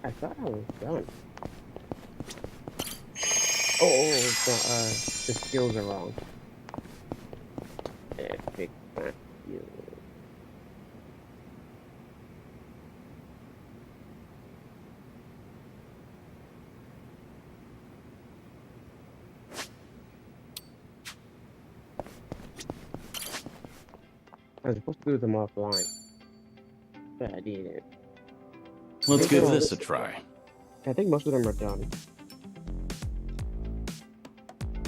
I thought I was done. Oh, the skills are wrong. Epic skills. I was supposed to do them offline, but I didn't. Let's give this a try. I think most of them are done.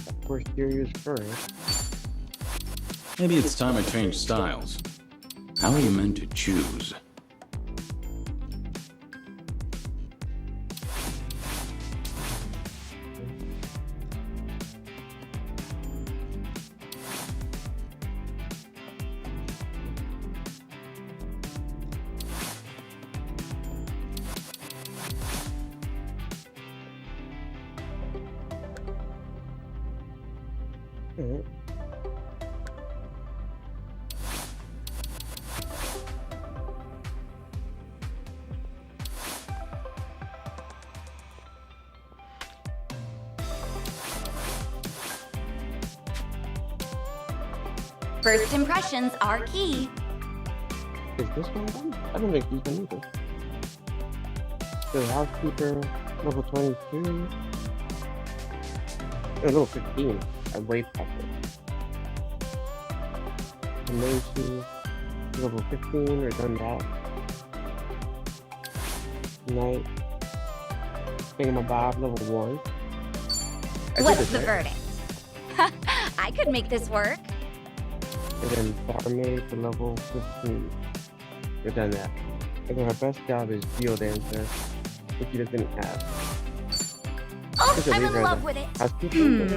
Of course, serious first. Maybe it's time I change styles. How are you meant to choose? Alright. First impressions are key. Is this one done? I don't think he's done either. The housekeeper, level 22. Level 15. I'm way past it. And then she, level 15, we're done that. Night. Thingamabob, level 1. What's the verdict? I could make this work. And then barmaid to level 15. We're done that. I think our best job is field dancer, which she doesn't have. Oh, I'm in love with it.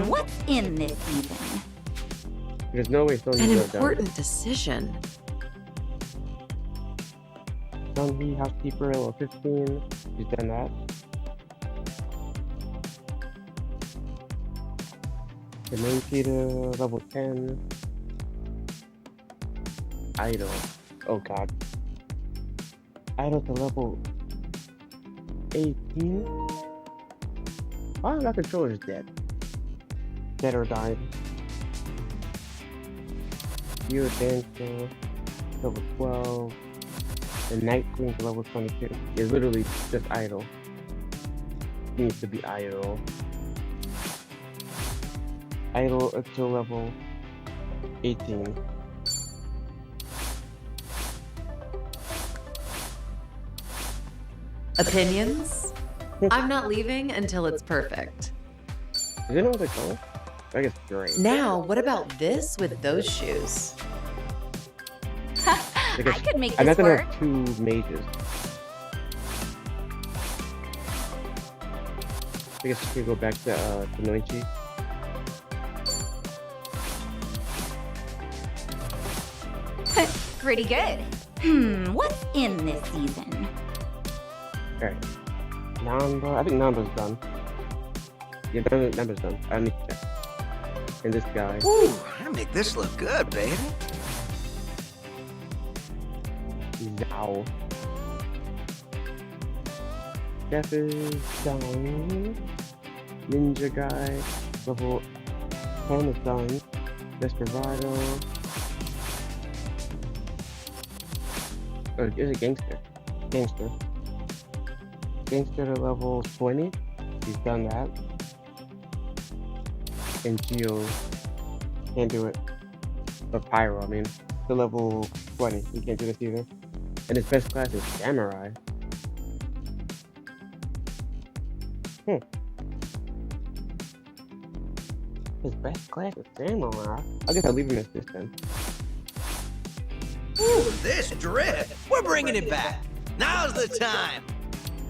What's in this season? There's no way Sony An would have done important decision. it. Sunhee, housekeeper, level 15. She's done that. The main cheater, level 10. Idol. Oh god. Idol to level 18. Oh, that controller's dead. Dead or died. You dancer, level 12. The Night Queen to level 22. It's literally just idle. Needs to be idle. Idle until level 18. Opinions? I'm not leaving until it's perfect. Does anyone like color? I guess great. Now, what about this with those shoes? I could make I'm this not gonna work. have 2 mages. I guess we can go back to Noichi. Pretty good. What's in this season? Alright. Namba. I think Namba's done. Yeah, Namba's done. I need to check. And this guy. Ooh, I make this look good, baby. Zao. Jeff is done. Ninja guy. Level 10 is done. Desperado. Oh, is it Gangster? Gangster. Gangster to level 20. He's done that. And Geo can't do it. Or Pyro, I mean. To level 20. He can't do this either. And his best class is Samurai. His best class is Samurai. I guess I'll leave him as this then. Ooh, this drip. We're bringing it back. Now's the time.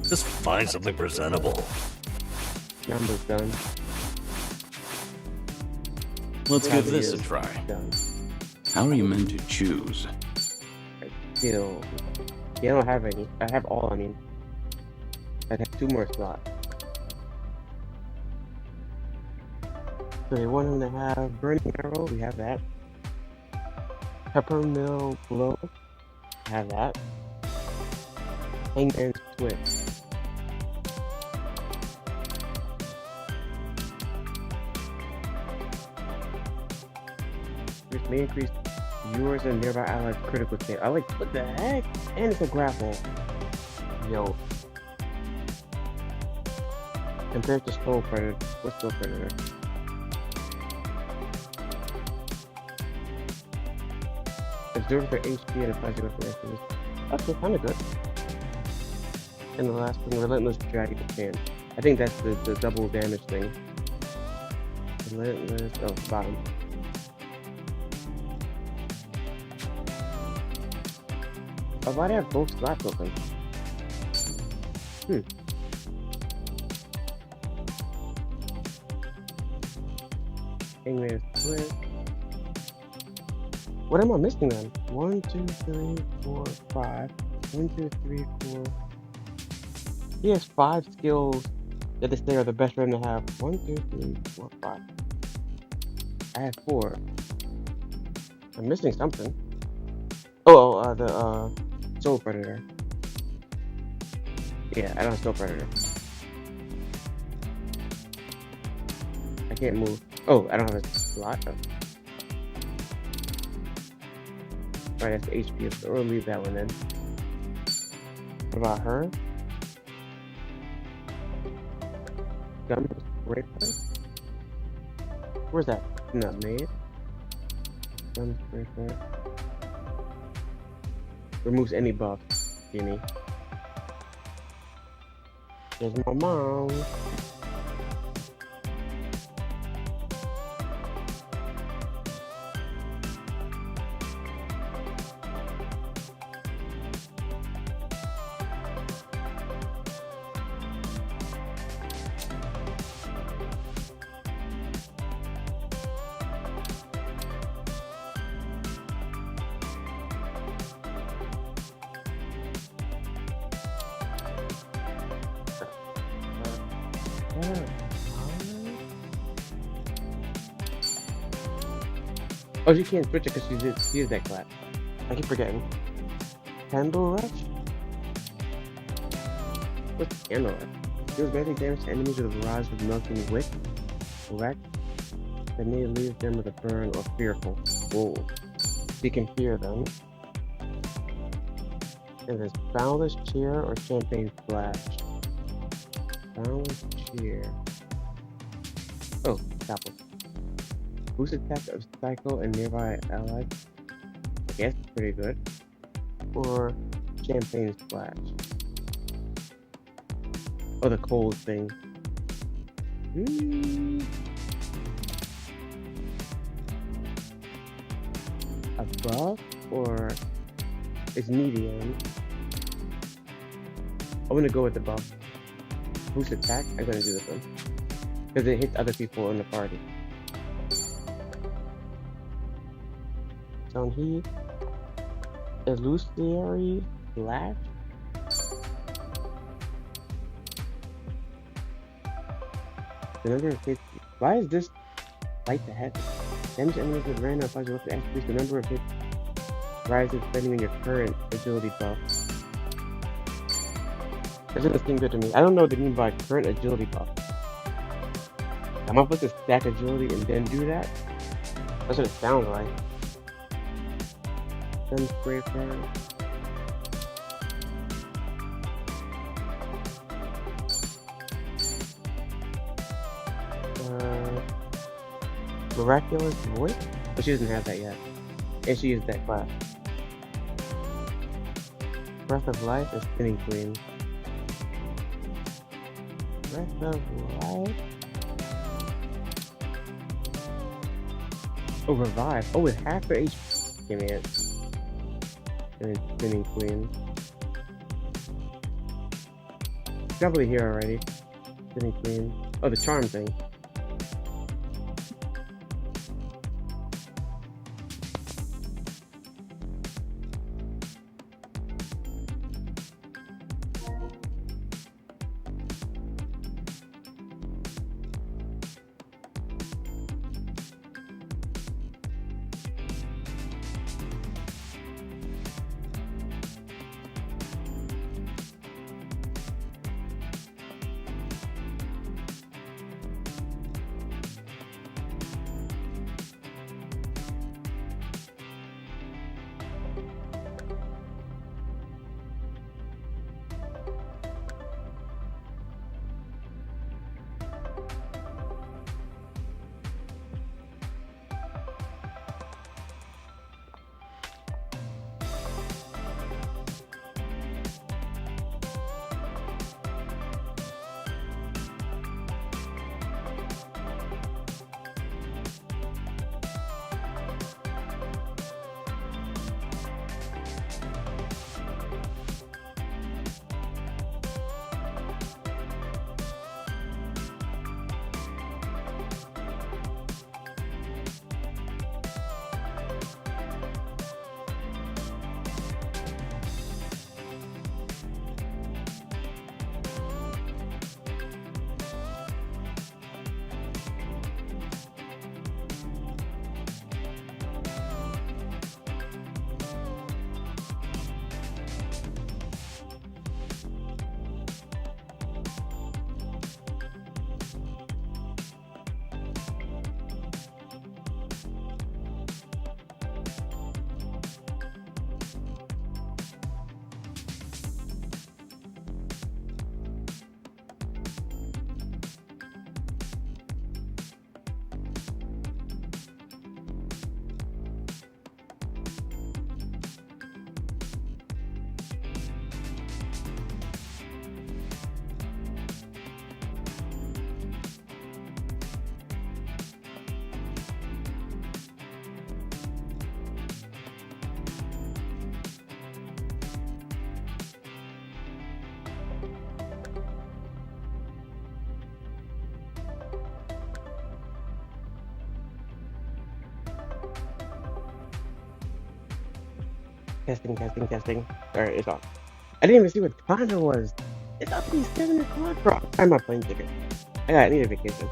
Just find something presentable. Numbers done. Let's give this a Is try. done. How are you meant to choose? Still. Yeah, I don't have any. I have all, I mean. I have 2 more slots. So they want him to have Burning Arrow, we have that. Peppermill Blow, have that. Hangman's Twist. This may increase yours and nearby allies' critical chance. I like, what the heck? And it's a grapple. Yo. Compared to Soul Predator, what's Soul Predator? Observe their HP and applies to weapon actions. Okay, kinda good. And the last one, Relentless Dragon Fan. I think that's the double damage thing. Relentless, oh, bottom. Oh, why do I have both slots open? Hangman's Twist. What am I missing then? 1, 2, 3, 4, 5. 1, 2, 3, 4. He has 5 skills that they say are the best for him to have. 1, 2, 3, 4, 5. I have 4. I'm missing something. Oh, the Soul Predator. Yeah, I don't have Soul Predator. I can't move. Oh, I don't have a slot. Oh. Alright, that's the HP, so we'll leave that one then. What about her? Gun Scraper? Where's that? Not made. Gun Scraper. Removes any buff. Gimme. There's my mom. Oh, she can't switch it because she is that class. I keep forgetting. Candle Rush? What's Candle Rush? Deals magic damage to enemies with a barrage of melting wick. Correct? That may leave them with a burn or fearful. Whoa. You can fear them. And there's Boundless Cheer or Champagne Splash. Boundless Cheer. Oh, Chapel. Boost attack of Psycho and nearby allies. I guess it's pretty good. Or Champagne Splash. Oh, the cold thing. A buff or it's medium. I'm gonna go with the buff. Boost attack. I'm gonna do this one because it hits other people in the party. Sound Heat. Illusory Flash. The number of hits. Why is this light the head? Damage enemies with random applies to weapon attributes. The number of hits rises depending on your current agility buff. That doesn't seem good to me. I don't know what they mean by current agility buff. Am I supposed to stack agility and then do that? That's what it sounds like. Gun Scraper. Miraculous Voice? But she doesn't have that yet. And she is that class. Breath of Life and Spinning Queen. Breath of Life. Oh, Revive. Oh, with half her HP. Give me it. And then Spinning Queen. Probably here already. Spinning Queen. Oh, the charm thing. Testing, testing, testing. Alright, it's off. I didn't even see what time it was. It's up to be 7 o'clock, bro. I'm my plane ticket. I need a vacation.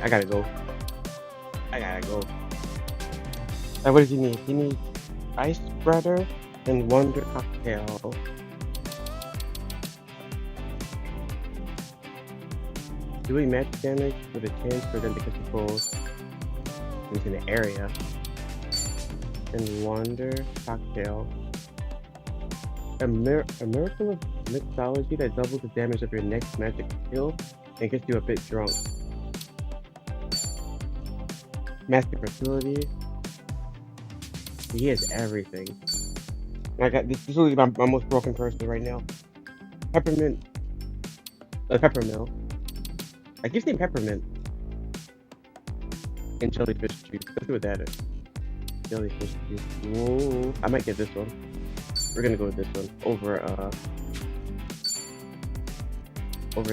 I gotta go. I gotta go. What does he need? He needs ice spreader and wonder cocktail. Doing match damage with a chance for them to control into the area. And wonder cocktail. A miracle of mixology that doubles the damage of your next magic skill and gets you a bit drunk. Master fertility. He has everything. I got this is really my most broken person right now. Peppermint. Peppermill. I keep saying peppermint. And jellyfish juice. Let's see what that is. Jellyfish juice. Whoa. I might get this one. We're gonna go with this one over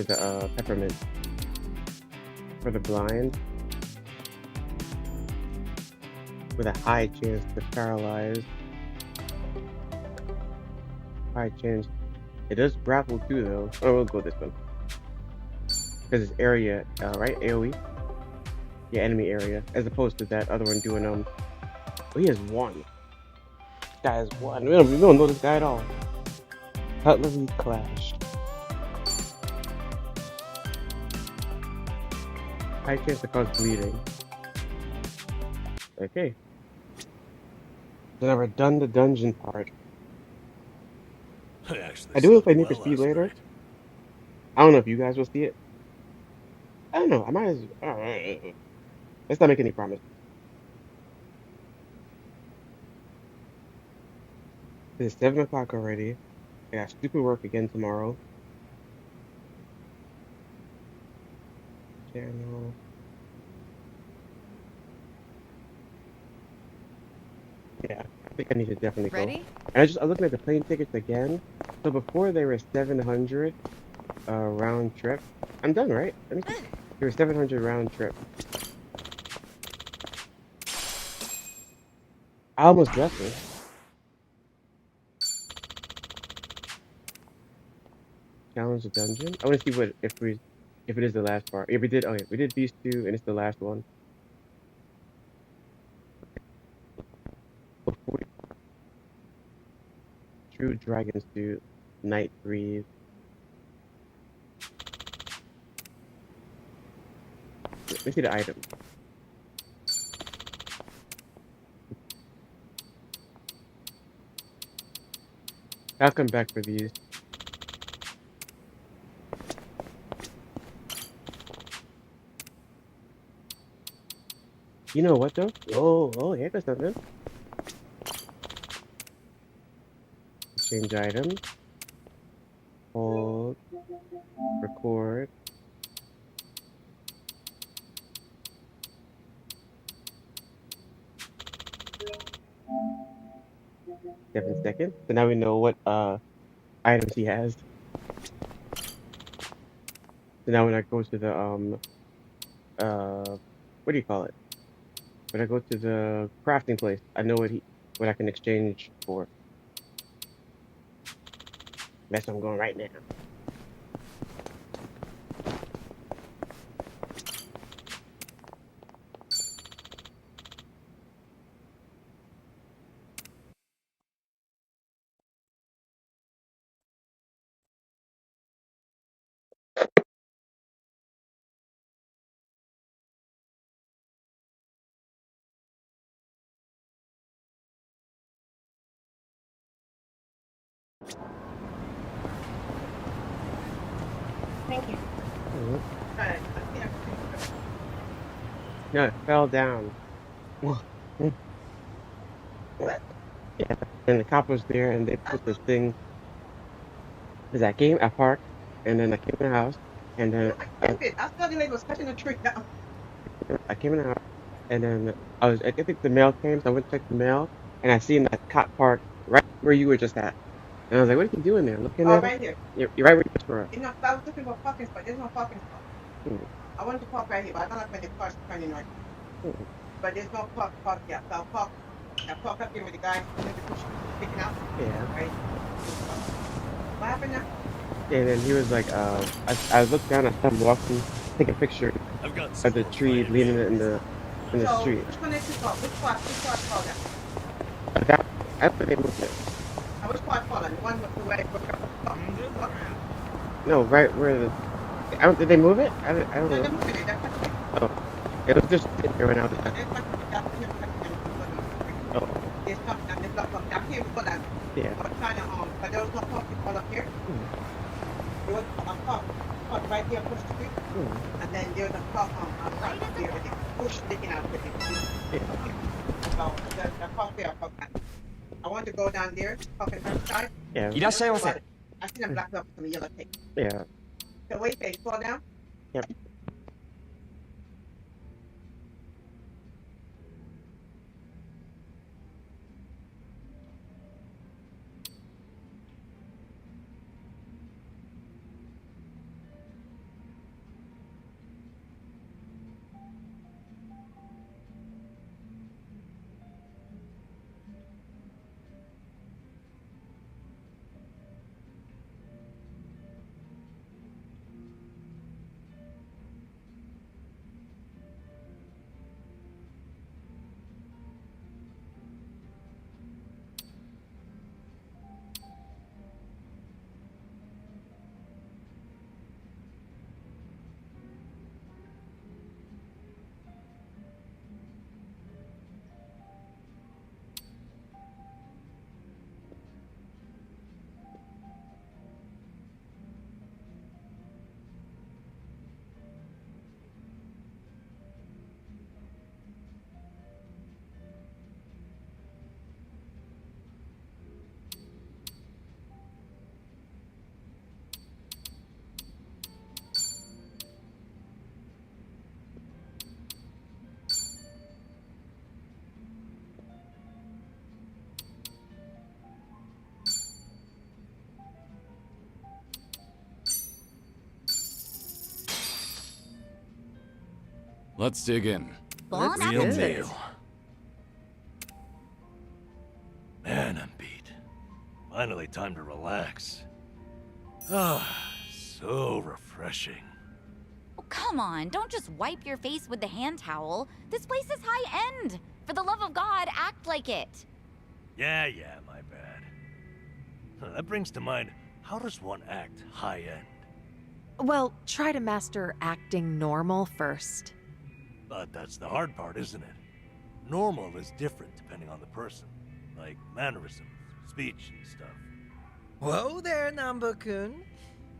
the peppermint. For the blind. With a high chance to paralyze. High chance. It does grapple too, though. Oh, we'll go this one. Because it's area, right? AoE? Yeah, enemy area. As opposed to that other one doing, oh, he has one. This guy has one. We don't know this guy at all. Cutlery Clash. High chance to cause bleeding. Okay. Then I've done the dungeon part. I do it if I need for speed later. I don't know if you guys will see it. I don't know. I might as let's not make any promises. It's 7 o'clock already. I got stupid work again tomorrow. Channel. Yeah, I think I need to definitely go. Ready? And I'm looking at the plane tickets again. So before they were 700 round trip. I'm done, right? Let me see. They were 700 round trip. I almost left it. Challenge the dungeon. I want to see what if it is the last part. Yeah, we did. Okay, we did these two, and it's the last one. Before True Dragon Suit, Night Breeze. Let me see the item. I'll come back for these. You know what though? Oh, here goes something. Change item. Hold. Record. 7 seconds. So now we know what items he has. So now when I go to the what do you call it? When I go to the crafting place, I know what I can exchange for. That's where I'm going right now. Mhm. No, it fell down. Yeah, and the cop was there, and they put this thing. Cause I parked, and then I came in the house, and then I thought the lady was cutting a tree down. I came in the house, and then I think the mail came, so I went to check the mail, and I seen that cop parked right where you were just at. And I was like, what are you doing there? Looking Oh, at us? right here. You're right where you just were. You know, I was looking for a parking spot. There's no parking spot. Hmm, I wanted to park right here, but I don't like when the car's turning right. hmm. But there's no park here. So I park up here with the guy maybe picking up. Yeah. Right. What happened now? And then he was like, I looked down, I saw him walking, take a picture I've got of some the more tree fire leaning beans. in the So street. which one is this called? Which part called that? That, after they moved it. Which part fallen? The one with the way No, right where the. Did they move it? I don't no, know. they're moving it. They're cutting it. Oh, it was just sitting there when I was. They're cutting it. That's him cutting it. Oh, There's something and they block up. I came for that. yeah. I was trying to but there was no parking spot up here. Hmm, There was a park right here across the street. hmm, And then there's a park on the side there with the push sticking out with it. yeah. So the park there, park that. I want to go down there, park on that side. Yeah. But I see them black up with some yellow tape. Yeah. So wait, they fall down. Yep. Let's dig in. Bon Real appetit. meal. Man, I'm beat. Finally, time to relax. Ah, so refreshing. Oh, come on, don't just wipe your face with the hand towel. This place is high end. For the love of God, act like it. Yeah, my bad. That brings to mind, how does one act high end? Well, try to master acting normal first. But that's the hard part, isn't it? Normal is different depending on the person. Like mannerisms, speech, and stuff. Whoa there, Namba-kun.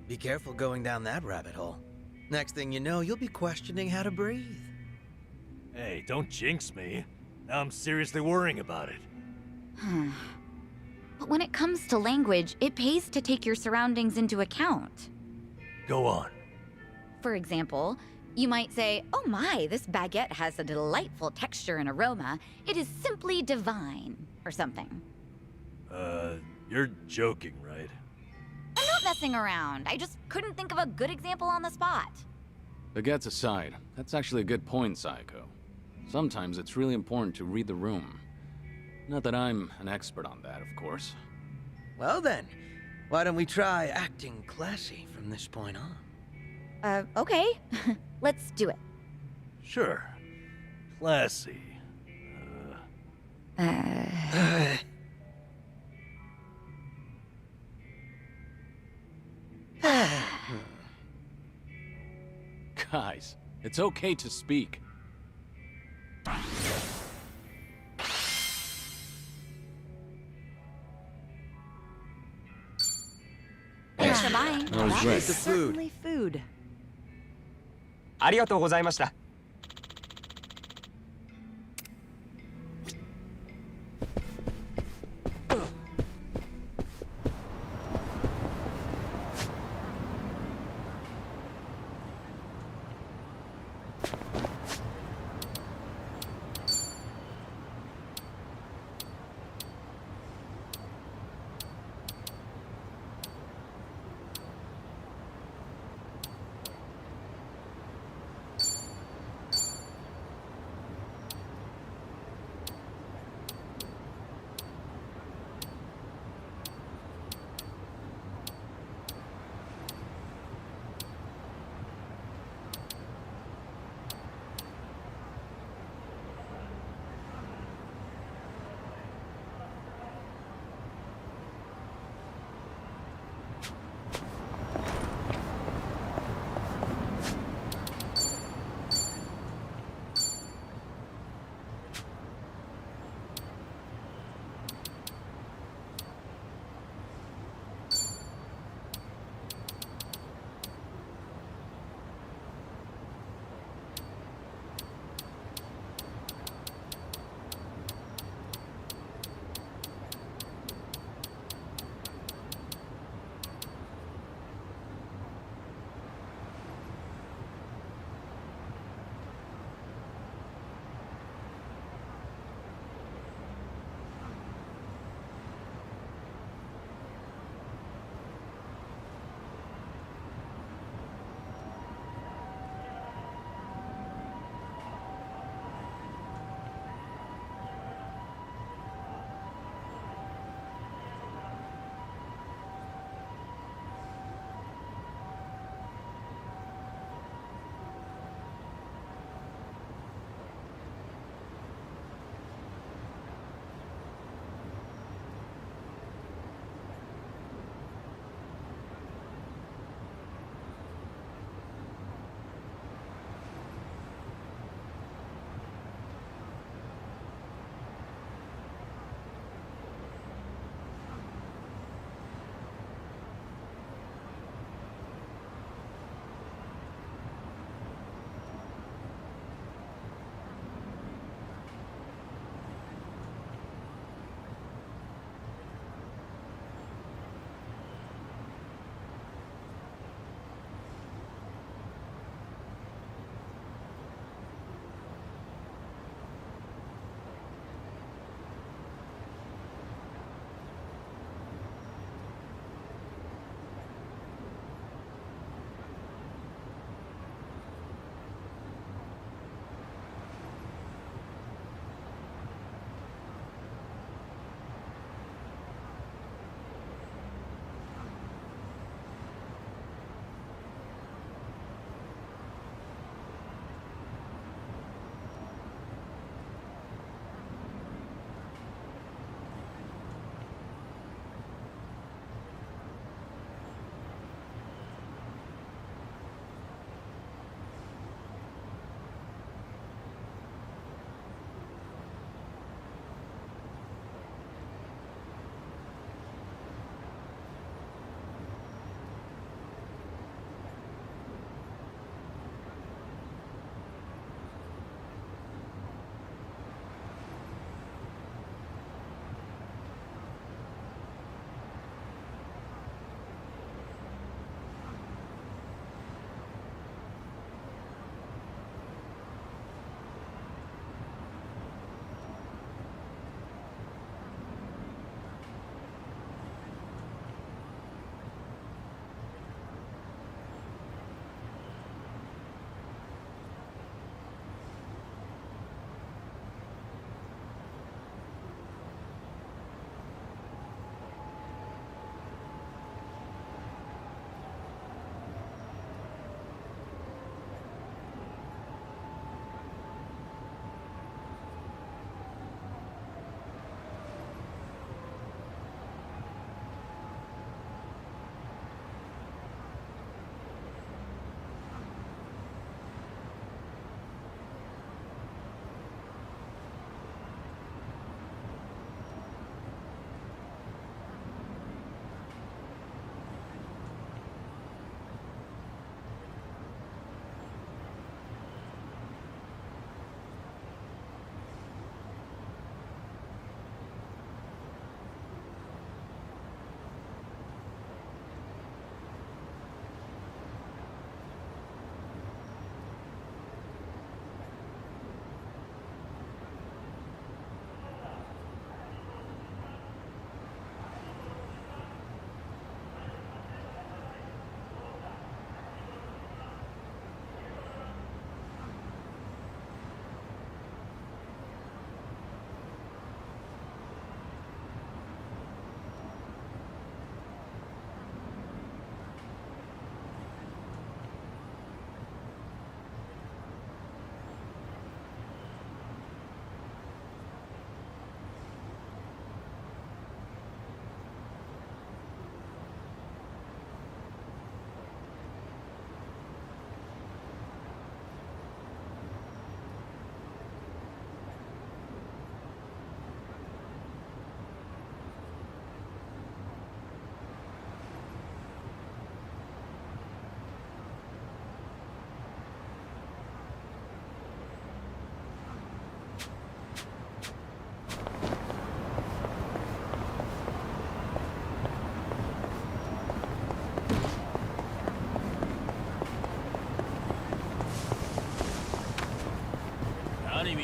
Be careful going down that rabbit hole. Next thing you know, you'll be questioning how to breathe. Hey, don't jinx me. Now I'm seriously worrying about it. But when it comes to language, it pays to take your surroundings into account. Go on. For example, you might say, "Oh my, this baguette has a delightful texture and aroma. It is simply divine," or something. You're joking, right? I'm not messing around. I just couldn't think of a good example on the spot. Baguettes aside, that's actually a good point, Psycho. Sometimes it's really important to read the room. Not that I'm an expert on that, of course. Well then, why don't we try acting classy from this point on? Okay. Let's do it. Sure. Classy. Guys, it's okay to speak. Thanks for buying. That was great. The food. Certainly food. ありがとうございました。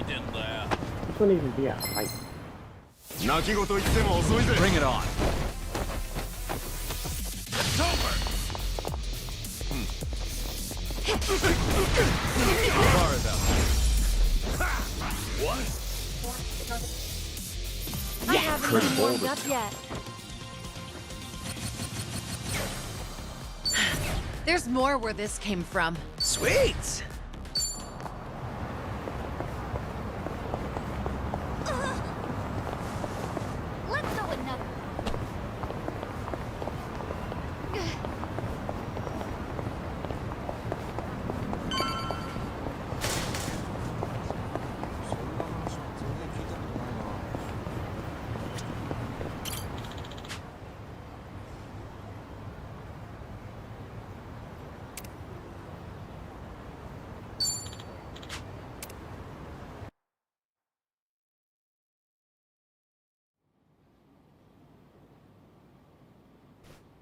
This wouldn't even be a fight. Bring it on. It's over. Sorry about that. What? I haven't even warmed up yet. There's more where this came from. Sweet! Let's go another.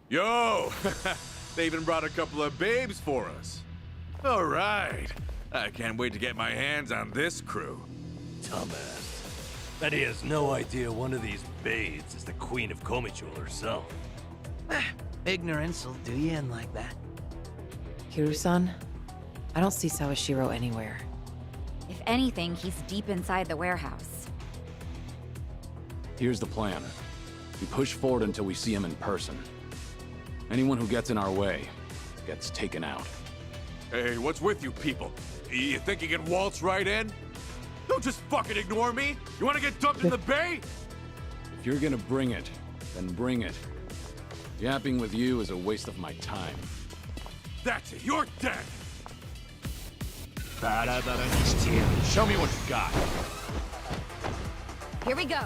Yo! They even brought a couple of babes for us. All right. I can't wait to get my hands on this crew. Dumbass. Bet he has no idea one of these babes is the Queen of Komichul herself. Ignorance will do you in like that. Kiru-san, I don't see Sawashiro anywhere. If anything, he's deep inside the warehouse. Here's the plan. We push forward until we see him in person. Anyone who gets in our way gets taken out. Hey, what's with you people? You think you can waltz right in? Don't just fucking ignore me! You wanna get dumped in the bay? If you're gonna bring it, then bring it. Yapping with you is a waste of my time. That's it, you're dead! Show me what you got. Here we go.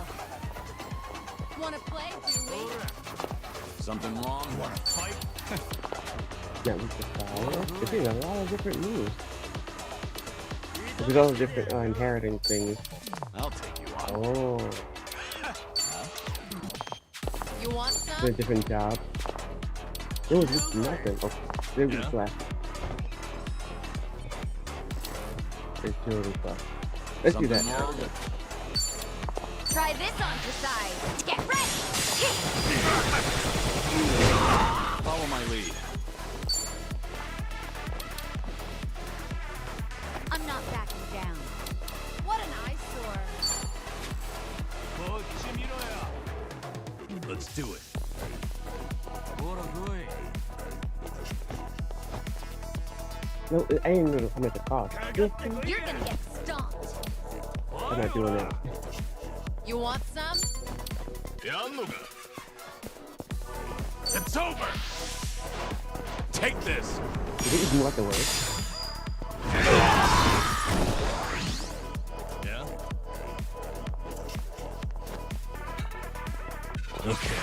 Wanna play, do we? Something wrong? Wanna fight? Yeah, we just follow. This is a lot of different moves. There's all the different inheriting things. I'll take you on. Oh, You want some? the different jobs. There was just nothing. Oh, there was left. There's two other stuff. Let's do that. Something wrong? Try this on for size. Get ready. Follow my lead. I'm not backing down. What an eyesore. Let's do it. No, I didn't know how much it cost. You're gonna get stomped. I'm not doing that. You want some? It's over! Take this! You think you can walk away? Yeah? Okay.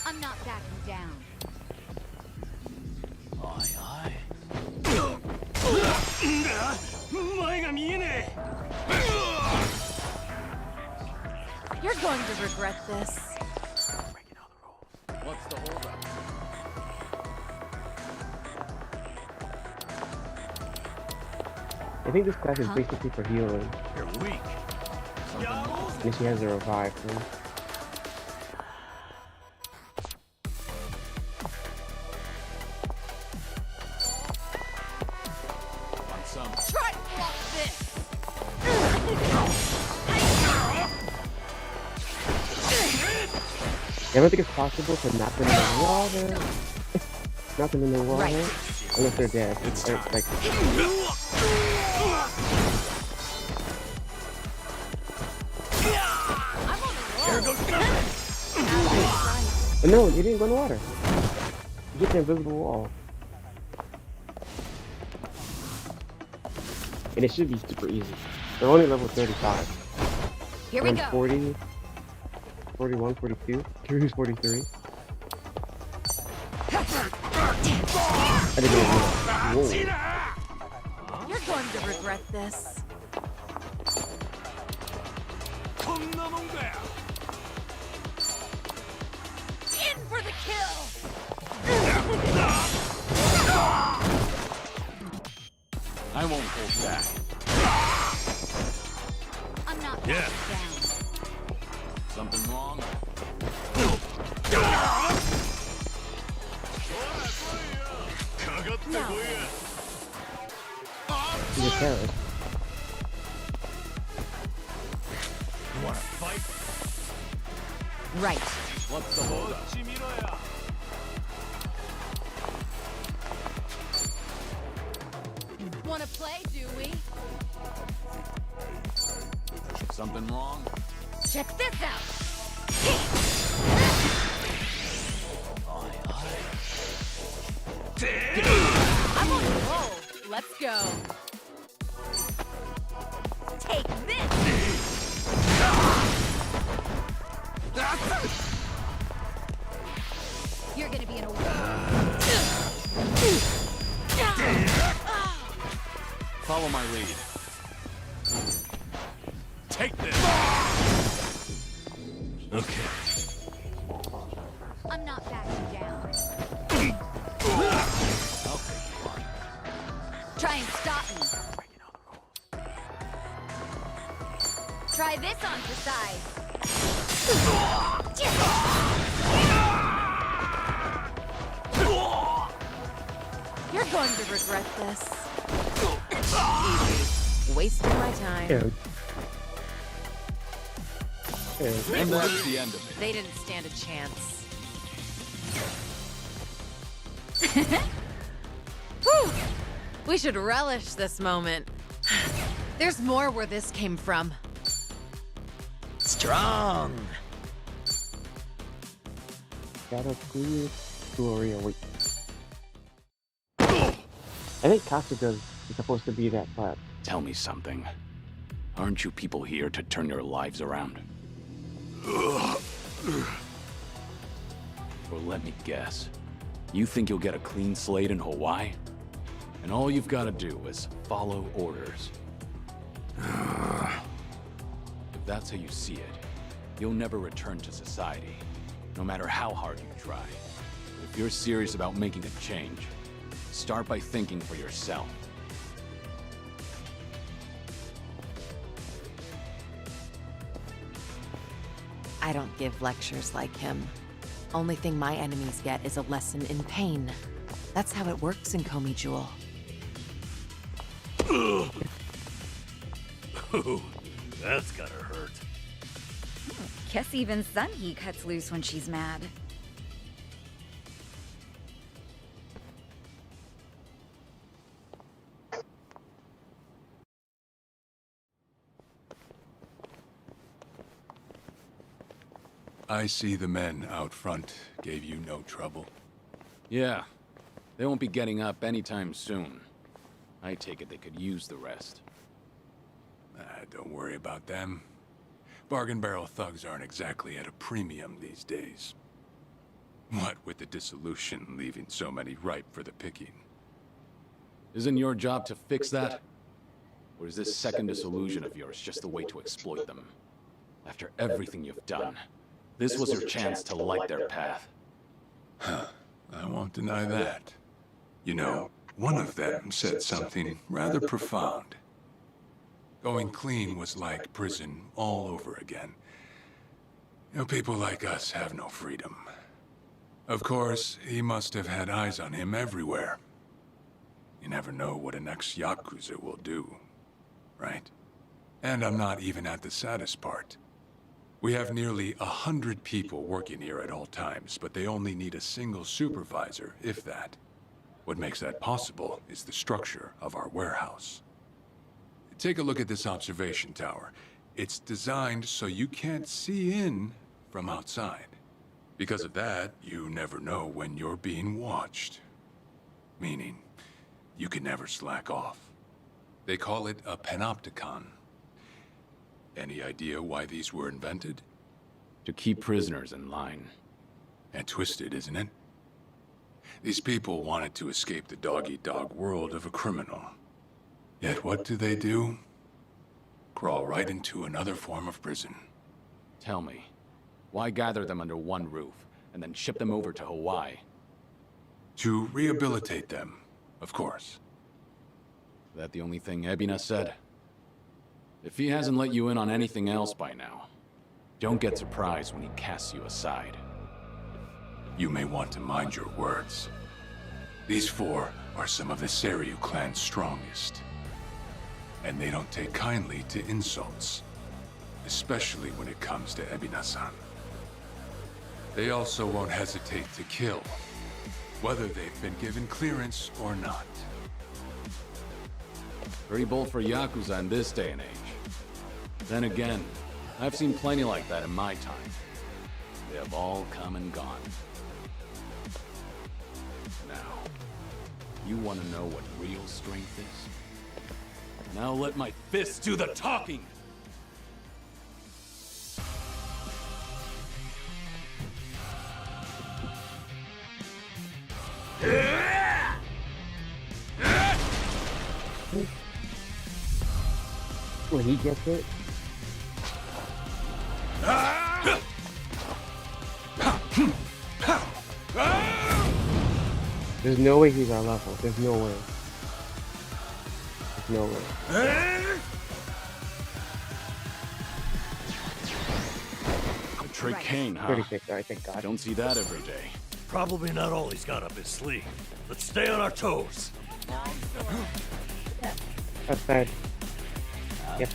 I'm not backing down. Aye, aye. You're going to regret this. What's the holdup? I think this class is basically for healing. You're weak. And she has a revive thing. On some. Try to block this. I don't think it's possible to knock them in the water. Knock them in the water. Right. Unless they're dead. It's Or, time. like, I'm on the roll. oh, no, you didn't go in the water. You get the invisible wall. And it should be super easy. They're only level 35. Here we I'm go. 40, 41, 42. Kiru's 43. I didn't know. Whoa. You're going to regret this. In for the kill. I won't hold back. Yeah. Something wrong? He's a terrorist. You wanna fight? Right. What's the holdup? Wanna play, do we? Something wrong? Check this out. I'm on a roll. Let's go. Take this. You're gonna be in a Follow my lead. Take this. Okay. I'm not backing down. I'll take you on. Try and stop me. Try this on for size. You're going to regret this. Easy. Wasting my time. Dude. Dude. And that's the end of it. They didn't stand a chance. Whew. We should relish this moment. There's more where this came from. Strong. Shadow clear, glory awaits. I think Kasuga is supposed to be that class. Tell me something. Aren't you people here to turn your lives around? Or let me guess. You think you'll get a clean slate in Hawaii? And all you've got to do is follow orders. If that's how you see it, you'll never return to society, no matter how hard you try. If you're serious about making a change, start by thinking for yourself. I don't give lectures like him. Only thing my enemies get is a lesson in pain. That's how it works in Komi Jewel. Ooh, that's gotta hurt. Guess even Sunhee cuts loose when she's mad. I see the men out front gave you no trouble. Yeah, they won't be getting up anytime soon. I take it they could use the rest. Don't worry about them. Bargain barrel thugs aren't exactly at a premium these days. What with the dissolution leaving so many ripe for the picking. Isn't your job to fix that? Or is this second disillusion of yours just a way to exploit them? After everything you've done, this was your chance to light their path. Huh. I won't deny that. You know, one of them said something rather profound. Going clean was like prison all over again. You know, people like us have no freedom. Of course, he must have had eyes on him everywhere. You never know what an ex-yakuza will do, right? And I'm not even at the saddest part. We have nearly 100 people working here at all times, but they only need a single supervisor, if that. What makes that possible is the structure of our warehouse. Take a look at this observation tower. It's designed so you can't see in from outside. Because of that, you never know when you're being watched. Meaning, you can never slack off. They call it a panopticon. Any idea why these were invented? To keep prisoners in line. And twisted, isn't it? These people wanted to escape the dog-eat-dog world of a criminal. Yet what do? Crawl right into another form of prison. Tell me, why gather them under one roof and then ship them over to Hawaii? To rehabilitate them, of course. That the only thing Ebina said? If he hasn't let you in on anything else by now, don't get surprised when he casts you aside. You may want to mind your words. These four are some of the Seiryu clan's strongest. And they don't take kindly to insults, especially when it comes to Ebina-san. They also won't hesitate to kill, whether they've been given clearance or not. Pretty bold for yakuza in this day and age. Then again, I've seen plenty like that in my time. They have all come and gone. Now, you want to know what real strength is? Now let my fists do the talking! When he gets it. There's no way he's our level. There's no way. There's no way. A Trick Cane, huh? 36, alright, thank God. Don't see that every day. Probably not all he's got up his sleeve. Let's stay on our toes. Outside. Yep.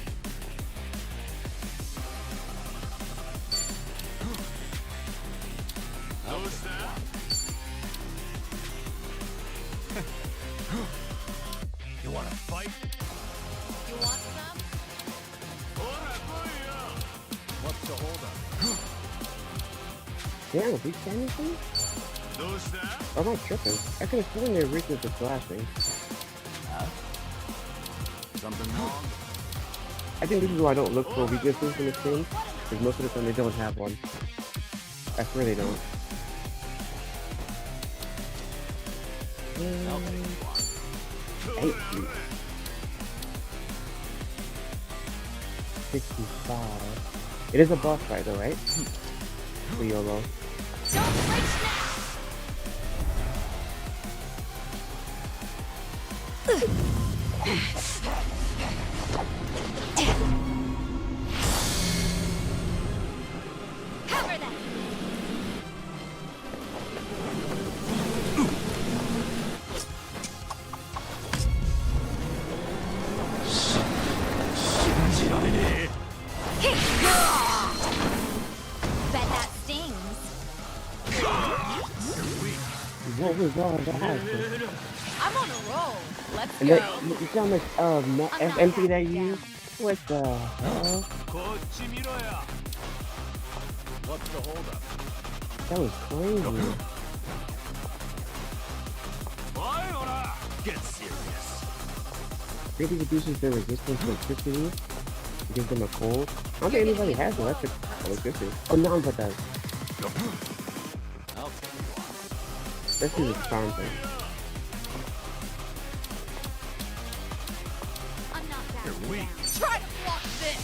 You wanna fight? You want some? What's the holdup? Damn, is he standing for me? Or am I tripping? I could have sworn their weakness was flashing. Something wrong? I think this is why I don't look for weaknesses in this game, because most of the time they don't have one. I swear they don't. I hate you. 65. It is a boss fight though, right? For YOLO. Don't flinch now! Cover that! Bet that stings. What was all that? I'm on a roll. Let's And go. that, you see how much MP that you use? What the hell? What's the holdup? That was crazy. Get serious. Maybe reduces their resistance to electricity. Gives them a cold. I don't think anybody has electricity. Oh, Namba does. Let's do this charm thing. I'm not that You're weak. Try to block this.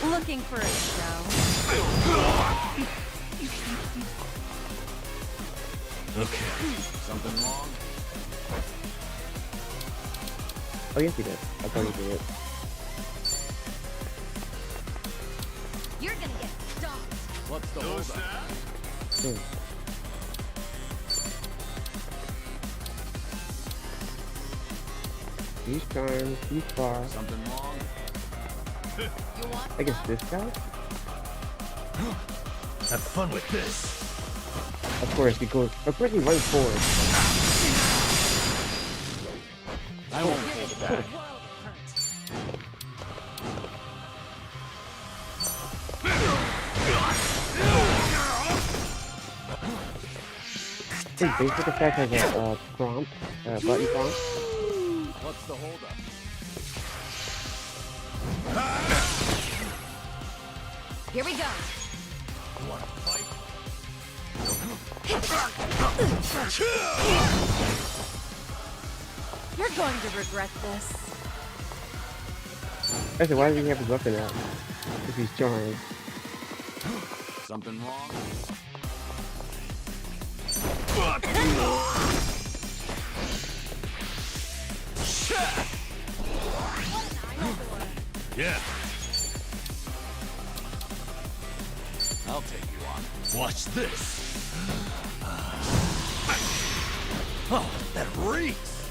Looking for a show. Okay. Something wrong? Oh, yes, he did. I thought he did. You're gonna get stomped. What's the holdup? He's charmed, he's far. Something wrong? You want I guess this guy? Have fun with this. Of course, he goes. Of course, he runs forward. I won't hold back. His basic attack has a prompt, button prompt. What's the holdup? Here we go. You wanna fight? You're going to regret this. I said, why does he have his weapon out? If he's charmed. Something wrong? Yeah. I'll take you on. Watch this. Oh, that reeks.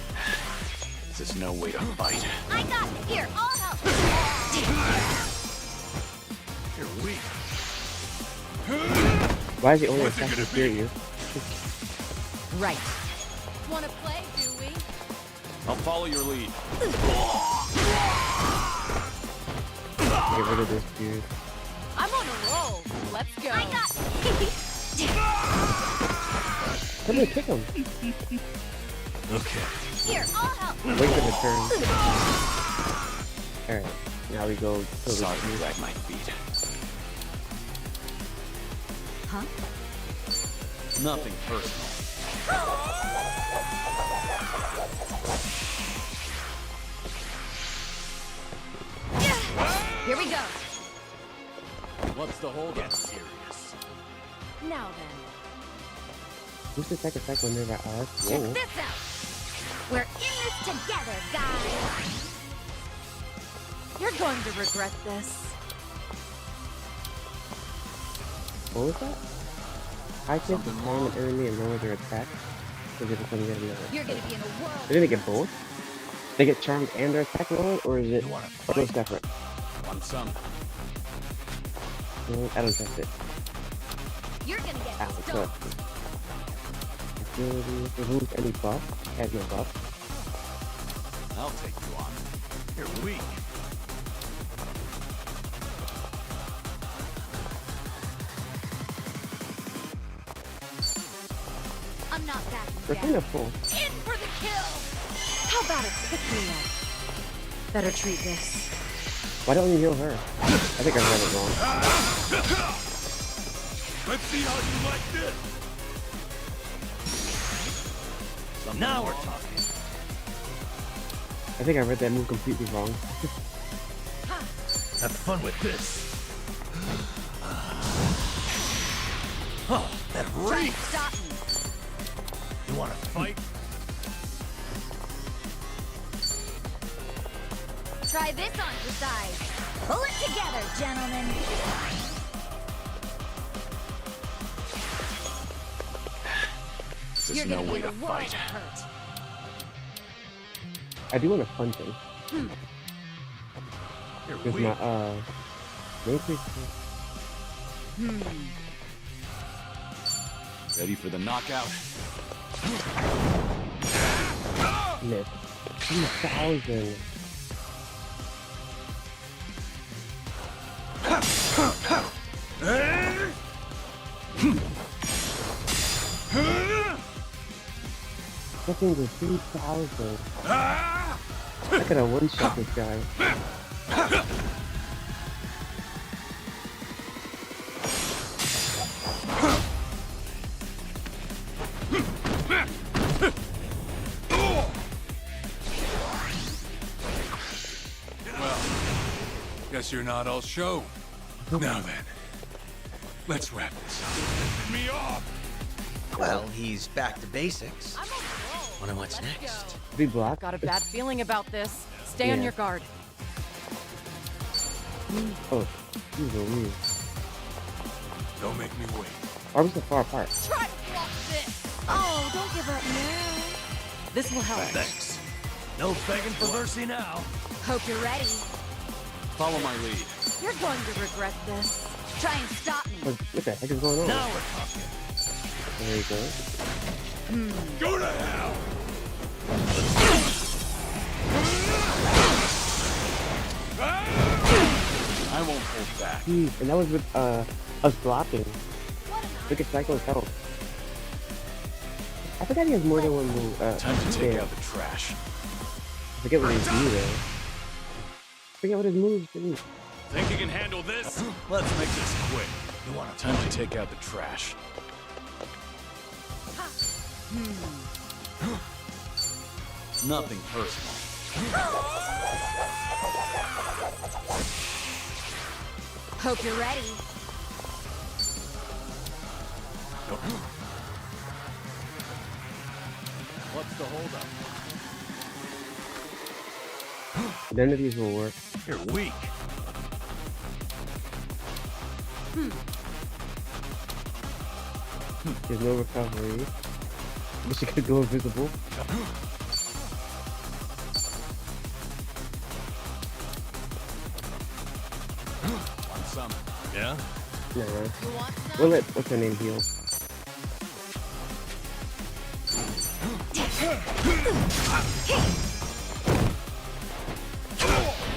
This is no way to fight. I got it. Here, I'll help. You're weak. Why is he only What's it attacking gonna to hear be? you? Right. Wanna play, do we? I'll follow your lead. Get rid of this dude. I'm on a roll. Let's go. I got Somebody kick him. Okay. Here, I'll help. Wait for the turn. Alright, now we go to Sorry to drag my feet. Huh? Nothing personal. Here we go. What's the hold Get up? serious. Now then, Who's the second cycle nearby us? check Whoa. this out. We're in this together, guys. You're going to regret this. What was that? I can't disarm an enemy and lower their attack. So they become get another. You're gonna be in a world. Did they get both? They get charmed and their attack lowered, or is it You wanna or those separate? Want some? No, I don't trust it. You're gonna get Ah, what's stoned. up? Ability removes any buff. Has no buff. I'll take you on. You're weak. I'm not backing We're down. kind of full. In for the kill. How about a pick-me-up? Better treat this. Why don't you heal her? I think I read it wrong. Let's see how you like this. Now we're talking. I think I read that move completely wrong. Have fun with this. Oh, that Try and reeks. stop me. You wanna fight? Try this on for size. Pull it together, gentlemen. This is You're no gonna way be in to a world fight. of hurt. I do want a fun thing. You're Because weak. my maybe Ready for the knockout? miss. 2,000. Fucking with 3,000. I could have one-shot this guy. Guess you're not all show. Now then, let's wrap this up. Me off. Well, he's back to basics. I'm on the roll. Wonder what's Let's next. go. Big block. Got a bad feeling about this. Stay on Yeah. your guard. Oh, these are weird. Don't make me wait. Why are we so far apart? Try to block this. Oh, don't give up now. This will help. Thanks. No begging for mercy now. Hope you're ready. Follow my lead. You're going to regret this. Try and stop me. What the heck is going on? Now we're talking. There you go. Go to hell. I won't hold back. Jeez, and that was with us blocking. Look at Cyclone's health. I forgot he has more than one move. Time to take yeah. out the trash. I forget what his do though. I forget what his moves do. Think you can handle this? Let's make this quick. You wanna Time to take out the trash. Nothing personal. Hope you're ready. What's the holdup? None of these will work. You're weak. There's no recovery. I guess you could go invisible. Want some? Yeah? Nah. We'll let what's her name heal.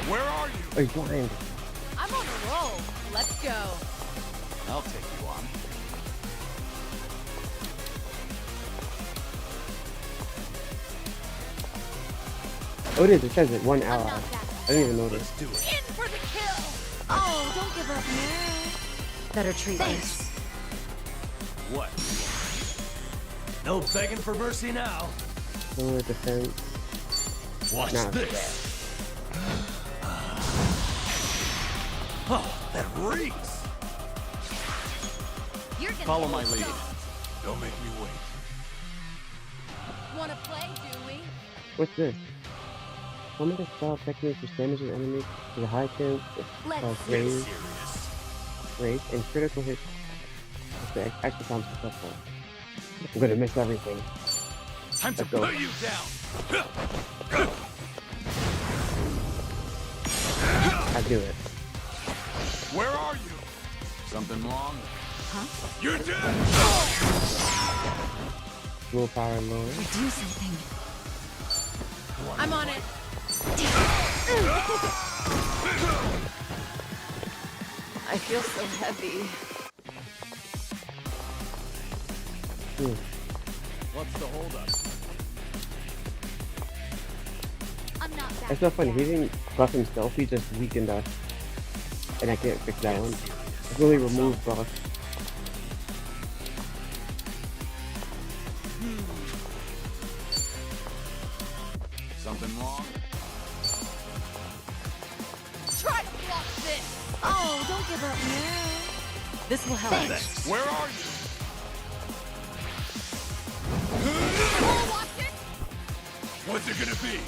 Where are you? Oh, he's blind. I'm on a roll. Let's go. I'll take you on. Oh, it is. It says it. One ally. I didn't even notice. Let's do it. In for the kill. Oh, don't give up now. Better treatment. What? No begging for mercy now. Lower defense. Watch Nah. this. Oh, that reeks. You're gonna Follow my lead. Don't make me wait. Wanna play, do we? What's this? Combat style techniques which damages enemies with a high chance of Get raise, serious. and critical hits. If the extra time successful. I'm gonna miss everything. Time to Let's go. Put you down. I do it. Where are you? Something wrong? You're dead! Willpower lower. Do something. I'm on it. I feel so heavy. What's the holdup? I'm not back. It's not funny. He didn't buff himself. He just weakened us. And I can't fix that one. It's really remove buff. Something wrong? Try to block this. Oh, don't give up now. This will help. Thanks. Where are you? Watch it. What's it gonna be?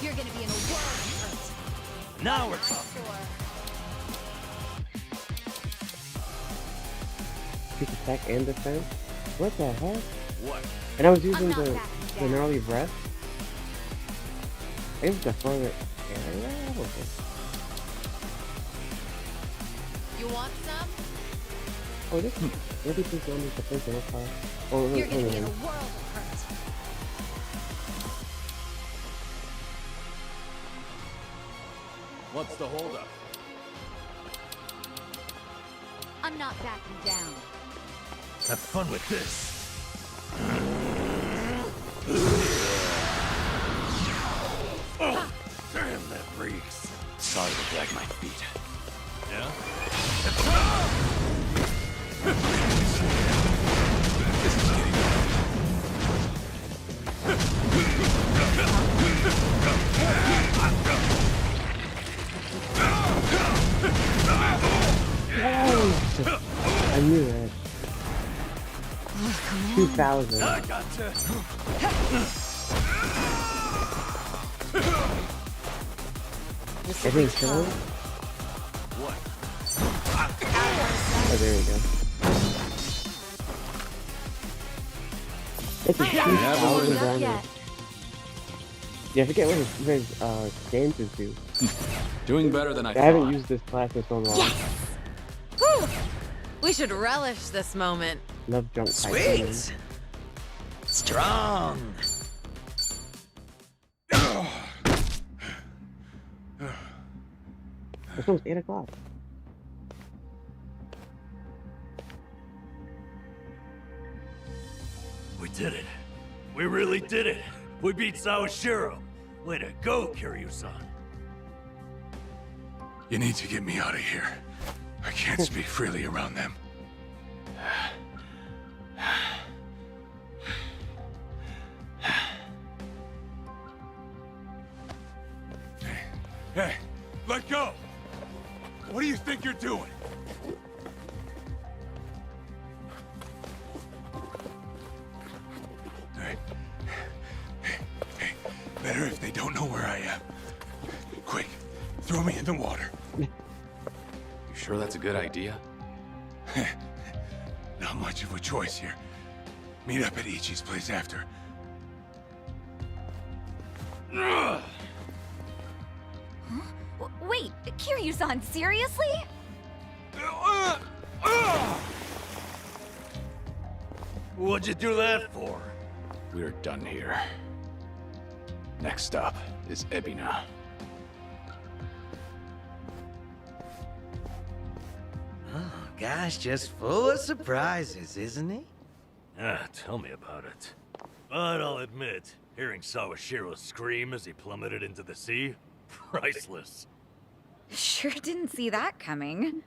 You're gonna be in a world of hurt. Now we're talking. Sure. Quick attack and defense. What the heck? What? And I was using not the backing down. gnarly breath. I used the further area. Okay. You want some? Oh, this maybe this one is the first one. Oh, You're gonna be in a no. world of hurt. What's the holdup? I'm not backing down. Have fun with this. Oh, damn, that reeks. Sorry to drag my feet. Yeah? I knew that. 2000. I gotcha. I think so. What? Oh, there we go. It's a Yeah, never 2,000 up damage. yet. Yeah, I forget what his chances do. Doing better than I I thought. haven't used this class in so long. Whew. We should relish this moment. Love junk Sweet. Strong. It's almost 8 o'clock. We did it. We really did it. We beat Sawashiro. Way to go, Kiryu-san. You need to get me out of here. I can't speak freely around them. Hey, let go! What do you think you're doing? Hey, better if they don't. don't know where I am. Quick, throw me in the water. You sure that's a good idea? Not much of a choice here. Meet up at Ichi's place after. Wait, Kiryu-san, seriously? What'd you do that for? We're done here. Next up is Ebina. Oh, gosh, just full of surprises, isn't he? Ah, tell me about it. But I'll admit, hearing Sawashiro scream as he plummeted into the sea, priceless. Sure didn't see that coming.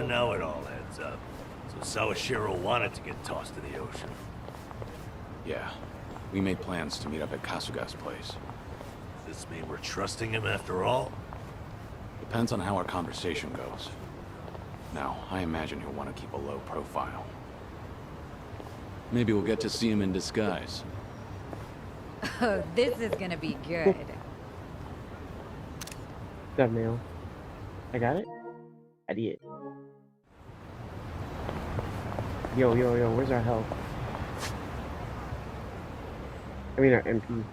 Now it all adds up. So Sawashiro wanted to get tossed to the ocean. Yeah, we made plans to meet up at Kasuga's place. Does this mean we're trusting him after all? Depends on how our conversation goes. Now, I imagine he'll want to keep a low profile. Maybe we'll get to see him in disguise. Oh, this is gonna be good. Thumbnail. I got it? I did. Yo, where's our health? I mean our MP.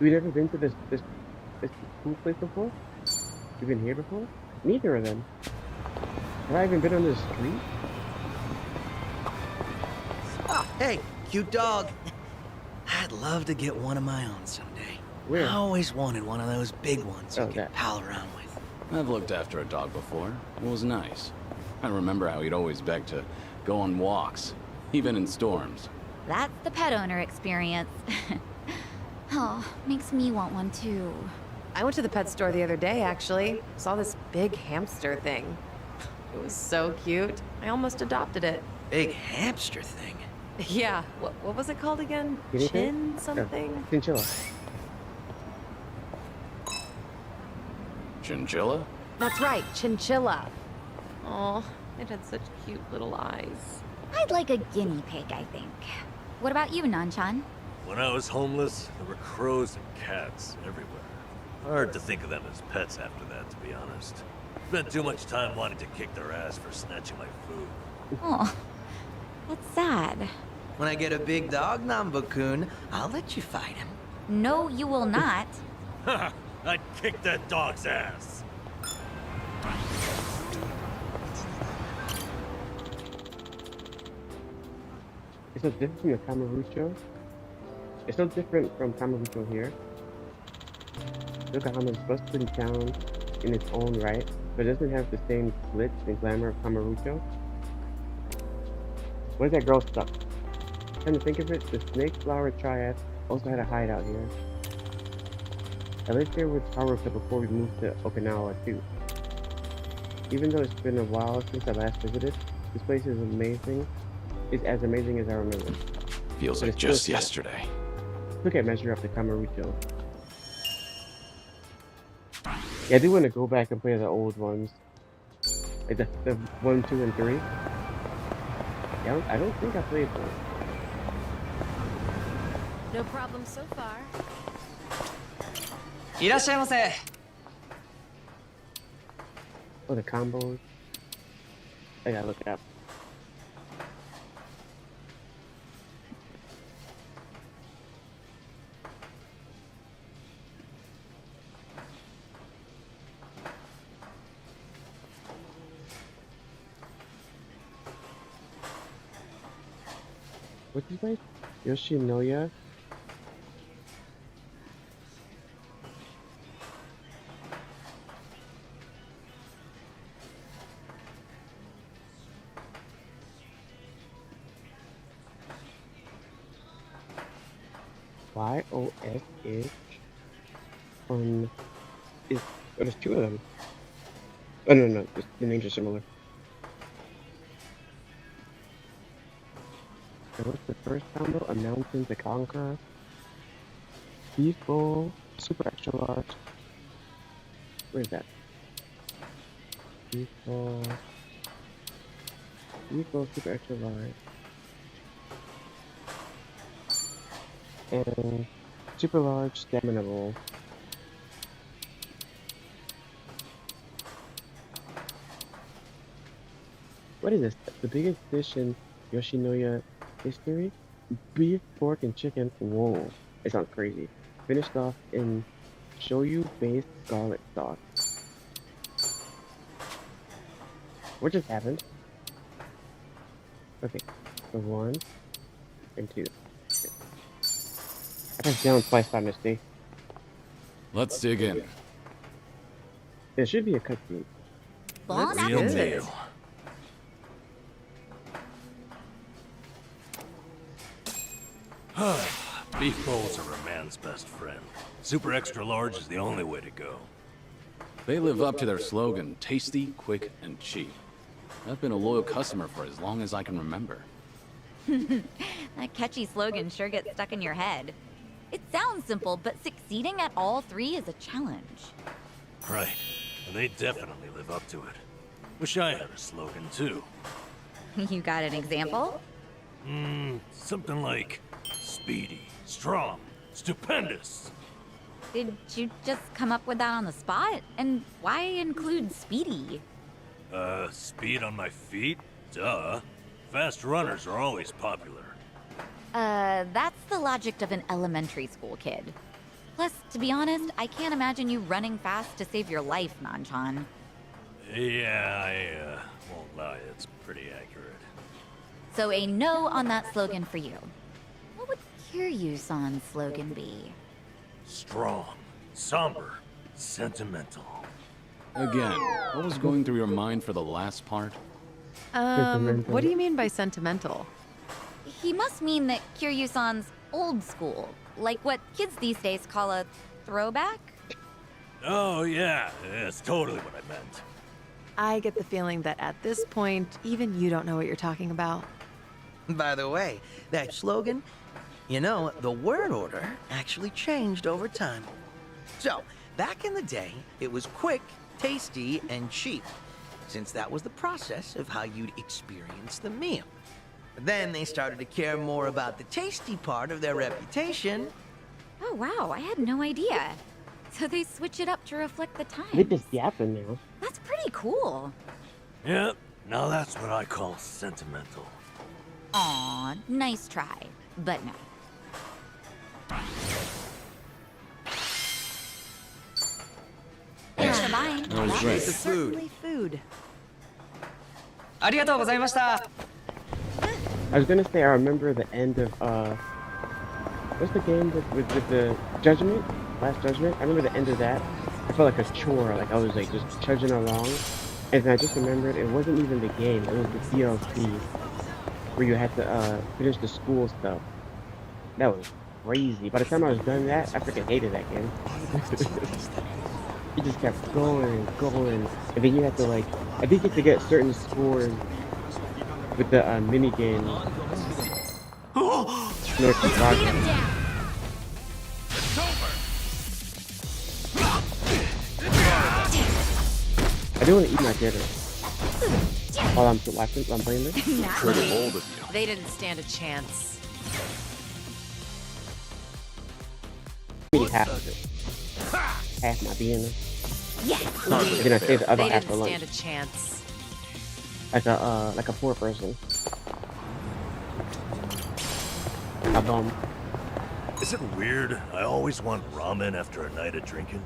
We never been to this cool place before? You been here before? Neither of them. Have I even been on this street? Oh, hey, cute dog. I'd love to get one of my own someday. Where? I always wanted one of those big ones you Oh, could that. pal around with. I've looked after a dog before. It was nice. I remember how he'd always beg to go on walks, even in storms. That's the pet owner experience. Oh, makes me want one too. I went to the pet store the other day, actually. Saw this big hamster thing. It was so cute. I almost adopted it. Big hamster thing. Yeah, what was it called again? Guinea pig? Chin something? Chinchilla. Chinchilla? That's right, chinchilla. Oh, it had such cute little eyes. I'd like a guinea pig, I think. What about you, Nanchan? When I was homeless, there were crows and cats everywhere. Hard to think of them as pets after that, to be honest. Spent too much time wanting to kick their ass for snatching my food. Oh, that's sad. When I get a big dog, Nambu-kun, I'll let you fight him. No, you will not. Ha! I'd kick that dog's ass! It's so different from the Kamurocho. It's so different from Kamurocho here. Yokohama is supposed to be town in its own right, but it doesn't have the same glitz and glamour of Kamurocho. Where's that girl stuck? Come to think of it, the Snake Flower Triad also had a hideout here. I lived here with Haruka before we moved to Okinawa too. Even though it's been a while since I last visited, this place is amazing. It's as amazing as I remember. Feels But like it's still just sad. yesterday. Look at measure up to Kamurocho. Yeah, I do want to go back and play the old ones. Like the 1, 2, and 3. Yeah, I don't think I played them. No problem so far. いらっしゃいませ。 Oh, the combos. I gotta look it up. What's his name? Yoshinoya? YOSH on is there's two of them. Oh no, the names are similar. So what's the first combo? A mountain to conquer. Beef bowl, super extra large. Where's that? Beef bowl, super extra large. And super large stamina bowl. What is this? The biggest dish in Yoshinoya history? Beef, pork, and chicken. Whoa, it sounds crazy. Finished off in shoyu-based garlic sauce. What just happened? Okay, so 1 and 2. Okay. I pressed down twice by mistake. Let's dig in. There should be a cutscene. Bon Real appetit. meal. Beef bowls are a man's best friend. Super extra large is the only way to go. They live up to their slogan, tasty, quick, and cheap. I've been a loyal customer for as long as I can remember. That catchy slogan sure gets stuck in your head. It sounds simple, but succeeding at all three is a challenge. Right. And they definitely live up to it. Wish I had a slogan too. You got an example? Something like speedy, strong, stupendous. Did you just come up with that on the spot? And why include speedy? Speed on my feet? Duh. Fast runners are always popular. That's the logic of an elementary school kid. Plus, to be honest, I can't imagine you running fast to save your life, Nanchan. Yeah, I won't lie, it's pretty accurate. So a no on that slogan for you. What would Kiryu-san's slogan be? Strong, somber, sentimental. Again, what was going through your mind for the last part? What do you mean by sentimental? He must mean that Kiryu-san's old school, like what kids these days call a throwback? Oh yeah, that's totally what I meant. I get the feeling that at this point, even you don't know what you're talking about. By the way, that slogan, you know, the word order actually changed over time. So, back in the day, it was quick, tasty, and cheap, since that was the process of how you'd experience the meal. But then they started to care more about the tasty part of their reputation. Oh wow, I had no idea. So they switch it up to reflect the They times. just yapping now. That's pretty cool. Yep, now that's what I call sentimental. Aw, nice try, but no. Thanks for buying. That was great. Certainly food. ありがとうございました I was gonna say I remember the end of what's the game with the Judgment? Last Judgment? I remember the end of that. I felt like a chore, like I was like just trudging along. And then I just remembered it wasn't even the game, it was the DLC where you had to finish the school stuff. That was crazy. By the time I was done that, I freaking hated that game. It just kept going and going. And then you had to like I think you had to get certain scores with the mini game. No, it's progress. I do want to eat my dinner while I'm watching. I'm playing this. Pretty bold of you. They didn't stand a chance. Maybe half of it. Half might be in there. Yes. And then I save the other They half didn't for lunch. stand a chance. Like a poor person. A bum. Is it weird? I always want ramen after a night of drinking.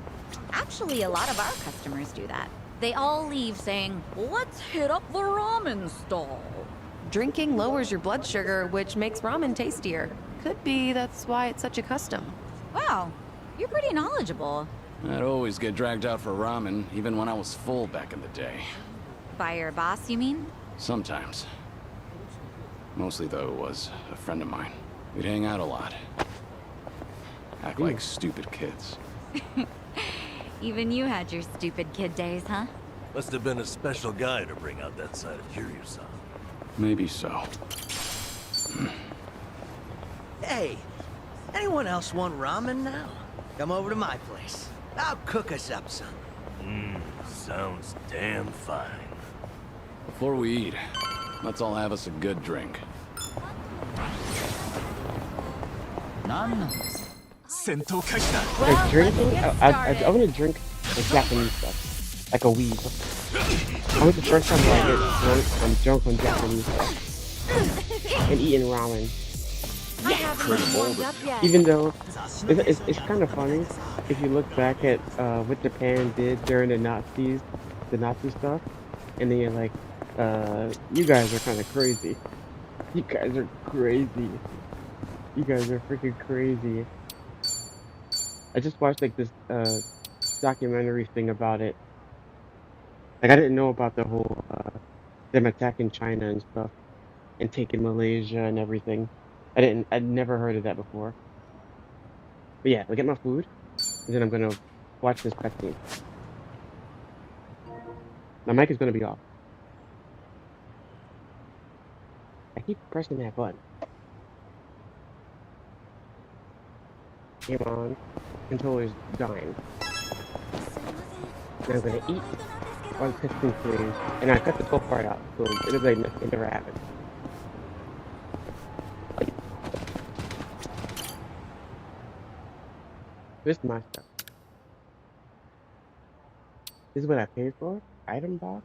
Actually, a lot of our customers do that. They all leave saying, let's hit up the ramen stall. Drinking lowers your blood sugar, which makes ramen tastier. Could be that's why it's such a custom. Wow, you're pretty knowledgeable. I'd always get dragged out for ramen, even when I was full back in the day. By your boss, you mean? Sometimes. Mostly, though, it was a friend of mine. We'd hang out a lot. Act like stupid kids. Even you had your stupid kid days, huh? Must have been a special guy to bring out that side of Kiryu-san. Maybe so. Hey, anyone else want ramen now? Come over to my place. I'll cook us up some. Sounds damn fine. Before we eat, let's all have us a good drink. Like drinking, I want to drink like Japanese stuff, like a weed. I was the first time I get drunk. I'm drunk on Japanese stuff and eating ramen. Even though it's kind of funny if you look back at what Japan did during the Nazi stuff, and then you're like, you guys are kind of crazy. You guys are crazy. You guys are freaking crazy. I just watched like this documentary thing about it. Like I didn't know about the whole them attacking China and stuff and taking Malaysia and everything. I'd never heard of that before. But yeah, I'll get my food and then I'm gonna watch this cutscene. My mic is gonna be off. I keep pressing that button. Come on. Controller's dying. Now I'm gonna eat while the cutscene plays, and I cut the whole part out, so it'll be like it never happened. This is my stuff. This is what I paid for? Item box?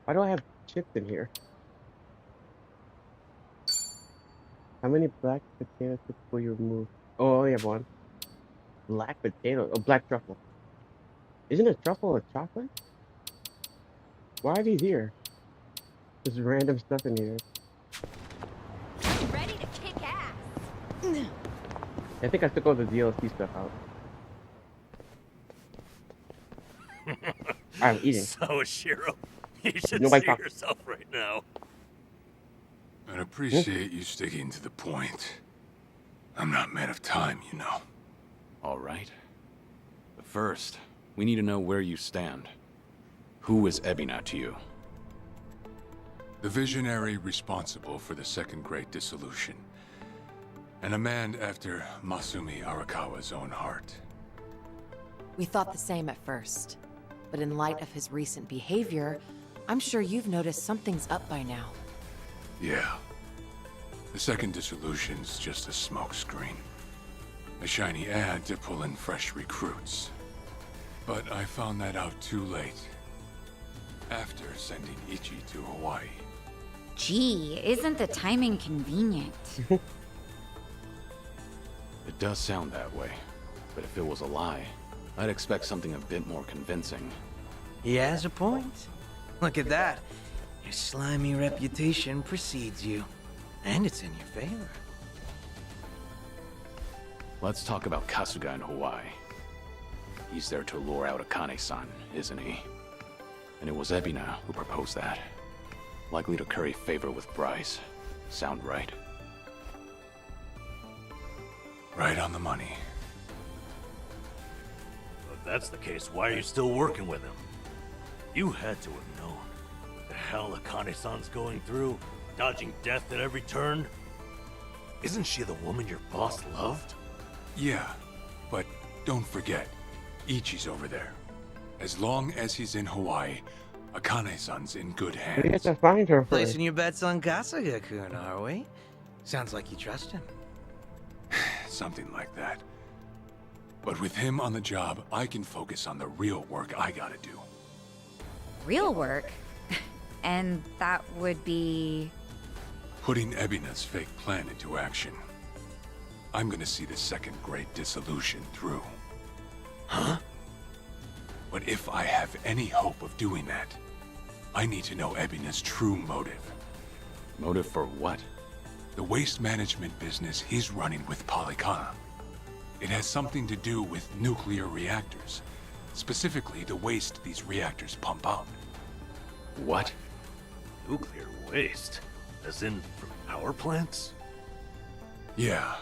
Why do I have chips in here? How many black potato chips will you remove? Oh, I only have one. Black potato. Oh, black truffle. Isn't a truffle a chocolate? Why are these here? There's random stuff in here. Ready to kick ass. I think I took all the DLC stuff out. I'm eating. So, Shiro, you should Nobody see talk. yourself right now. I'd appreciate you sticking to the point. I'm not made of time, you know. All right. But first, we need to know where you stand. Who is Ebina to you? The visionary responsible for the Second Great Dissolution. And a man after Masumi Arakawa's own heart. We thought the same at first. But in light of his recent behavior, I'm sure you've noticed something's up by now. Yeah. The Second Dissolution's just a smokescreen. A shiny ad to pull in fresh recruits. But I found that out too late. After sending Ichi to Hawaii. Gee, isn't the timing convenient? It does sound that way. But if it was a lie, I'd expect something a bit more convincing. He has a point. Look at that. Your slimy reputation precedes you. And it's in your favor. Let's talk about Kasuga in Hawaii. He's there to lure out Akane-san, isn't he? And it was Ebina who proposed that. Likely to curry favor with Bryce. Sound right? Right on the money. If that's the case, why are you still working with him? You had to have known. The hell Akane-san's going through, dodging death at every turn. Isn't she the woman your boss loved? Yeah, but don't forget, Ichi's over there. As long as he's in Hawaii, Akane-san's in good We have hands. to find her first. Placing your bets on Kasuga-kun, are we? Sounds like you trust him. Something like that. But with him on the job, I can focus on the real work I gotta do. Real work? And that would be... Putting Ebina's fake plan into action. I'm gonna see the Second Great Dissolution through. Huh? But if I have any hope of doing that, I need to know Ebina's true motive. Motive for what? The waste management business he's running with Polycana. It has something to do with nuclear reactors. Specifically, the waste these reactors pump out. What? Nuclear waste? As in from power plants? Yeah.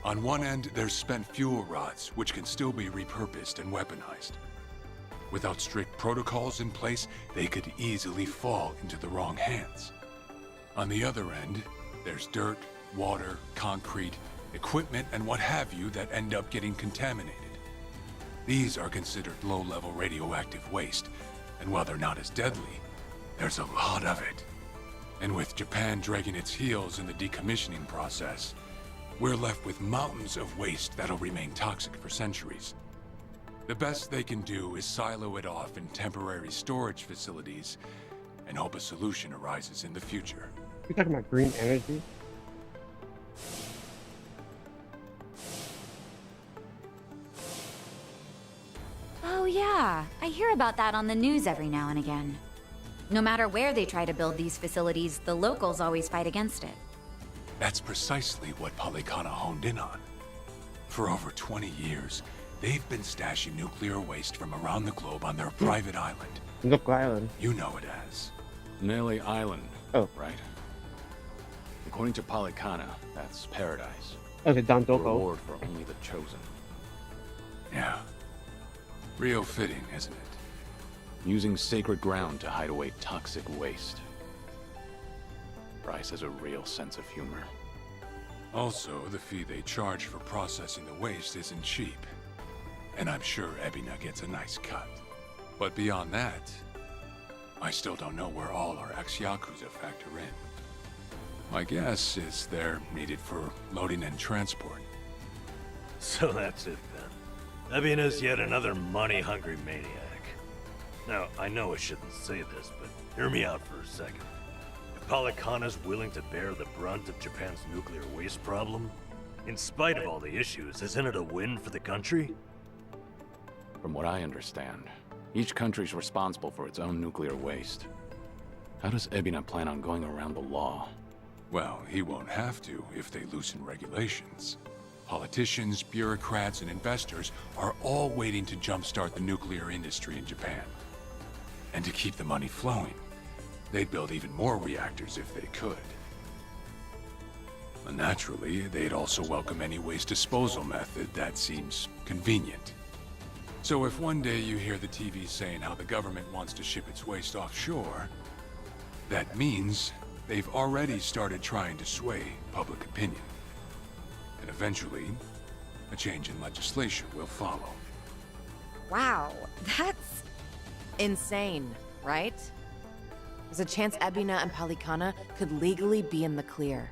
On one end, there's spent fuel rods, which can still be repurposed and weaponized. Without strict protocols in place, they could easily fall into the wrong hands. On the other end, there's dirt, water, concrete, equipment, and what have you that end up getting contaminated. These are considered low-level radioactive waste, and while they're not as deadly, there's a lot of it. And with Japan dragging its heels in the decommissioning process, we're left with mountains of waste that'll remain toxic for centuries. The best they can do is silo it off in temporary storage facilities and hope a solution arises in the future. You talking about green energy? Oh yeah, I hear about that on the news every now and again. No matter where they try to build these facilities, the locals always fight against it. That's precisely what Polycana honed in on. For over 20 years, they've been stashing nuclear waste from around the globe on their private island. Nook Island. You know it as. Nelly Island. Oh. Right. According to Polycana, that's paradise. Okay, Don Doko. Reward for only the chosen. Yeah. Real fitting, isn't it? Using sacred ground to hide away toxic waste. Bryce has a real sense of humor. Also, the fee they charge for processing the waste isn't cheap. And I'm sure Ebina gets a nice cut. But beyond that, I still don't know where all our ex-yakuza factor in. My guess is they're needed for loading and transport. So that's it then. Ebina's yet another money-hungry maniac. Now, I know I shouldn't say this, but hear me out for a second. If Polycana's willing to bear the brunt of Japan's nuclear waste problem, in spite of all the issues, isn't it a win for the country? From what I understand, each country's responsible for its own nuclear waste. How does Ebina plan on going around the law? Well, he won't have to if they loosen regulations. Politicians, bureaucrats, and investors are all waiting to jumpstart the nuclear industry in Japan. And to keep the money flowing, they'd build even more reactors if they could. And naturally, they'd also welcome any waste disposal method that seems convenient. So if one day you hear the TV saying how the government wants to ship its waste offshore, that means they've already started trying to sway public opinion. And eventually, a change in legislation will follow. Wow, that's... Insane, right? There's a chance Ebina and Polycana could legally be in the clear.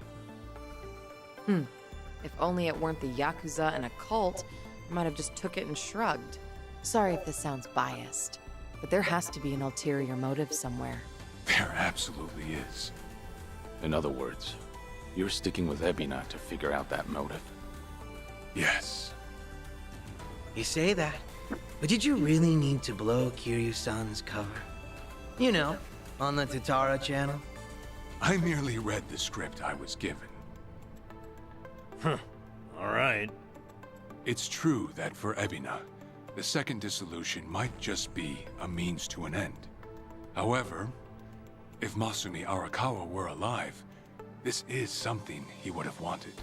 If only it weren't the Yakuza and a cult, I might have just took it and shrugged. Sorry if this sounds biased, but there has to be an ulterior motive somewhere. There absolutely is. In other words, you're sticking with Ebina to figure out that motive. Yes. You say that, but did you really need to blow Kiryu-san's cover? You know, on the Tatara channel? I merely read the script I was given. Alright. It's true that for Ebina, the second dissolution might just be a means to an end. However, if Masumi Arakawa were alive, this is something he would have wanted.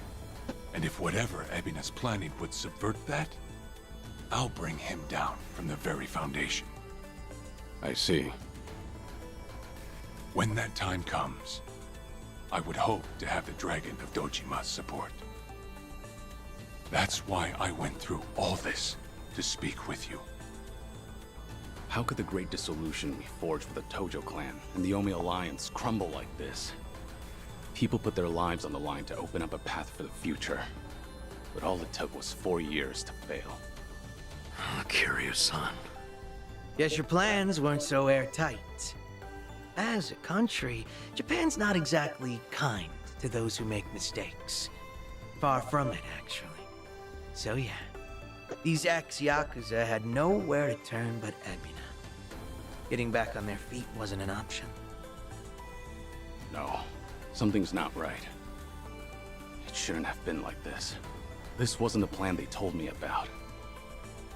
And if whatever Ebina's planning would subvert that, I'll bring him down from the very foundation. I see. When that time comes, I would hope to have the Dragon of Dojima's support. That's why I went through all this to speak with you. How could the Great Dissolution we forged with the Tojo clan and the Omi Alliance crumble like this? People put their lives on the line to open up a path for the future. But all it took was 4 years to fail. Kiryu-san. Guess your plans weren't so airtight. As a country, Japan's not exactly kind to those who make mistakes. Far from it, actually. So yeah, these ex-Yakuza had nowhere to turn but Ebina. Getting back on their feet wasn't an option. No, something's not right. It shouldn't have been like this. This wasn't the plan they told me about.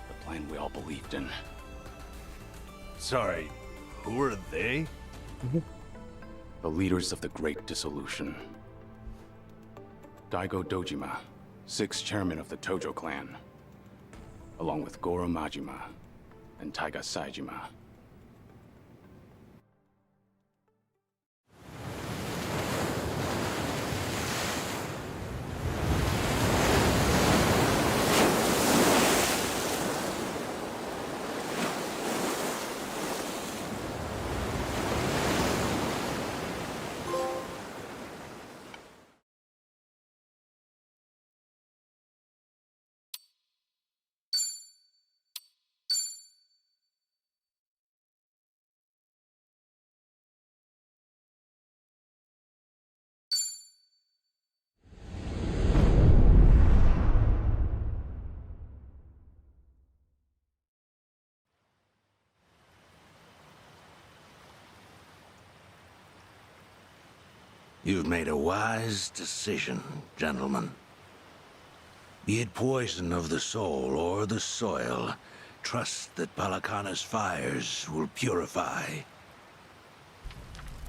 The plan we all believed in. Sorry, who are they? The leaders of the Great Dissolution. Daigo Dojima, 6th chairman of the Tojo clan, along with Goro Majima and Taiga Saejima. You've made a wise decision, gentlemen. Be it poison of the soul or the soil, trust that Palakana's fires will purify.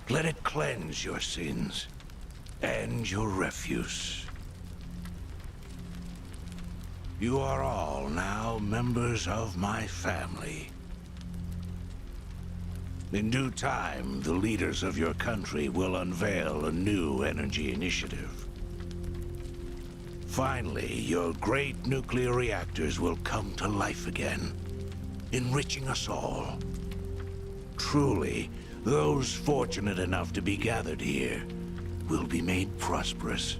Let it cleanse your sins and your refuse. You are all now members of my family. In due time, the leaders of your country will unveil a new energy initiative. Finally, your great nuclear reactors will come to life again, enriching us all. Truly, those fortunate enough to be gathered here will be made prosperous,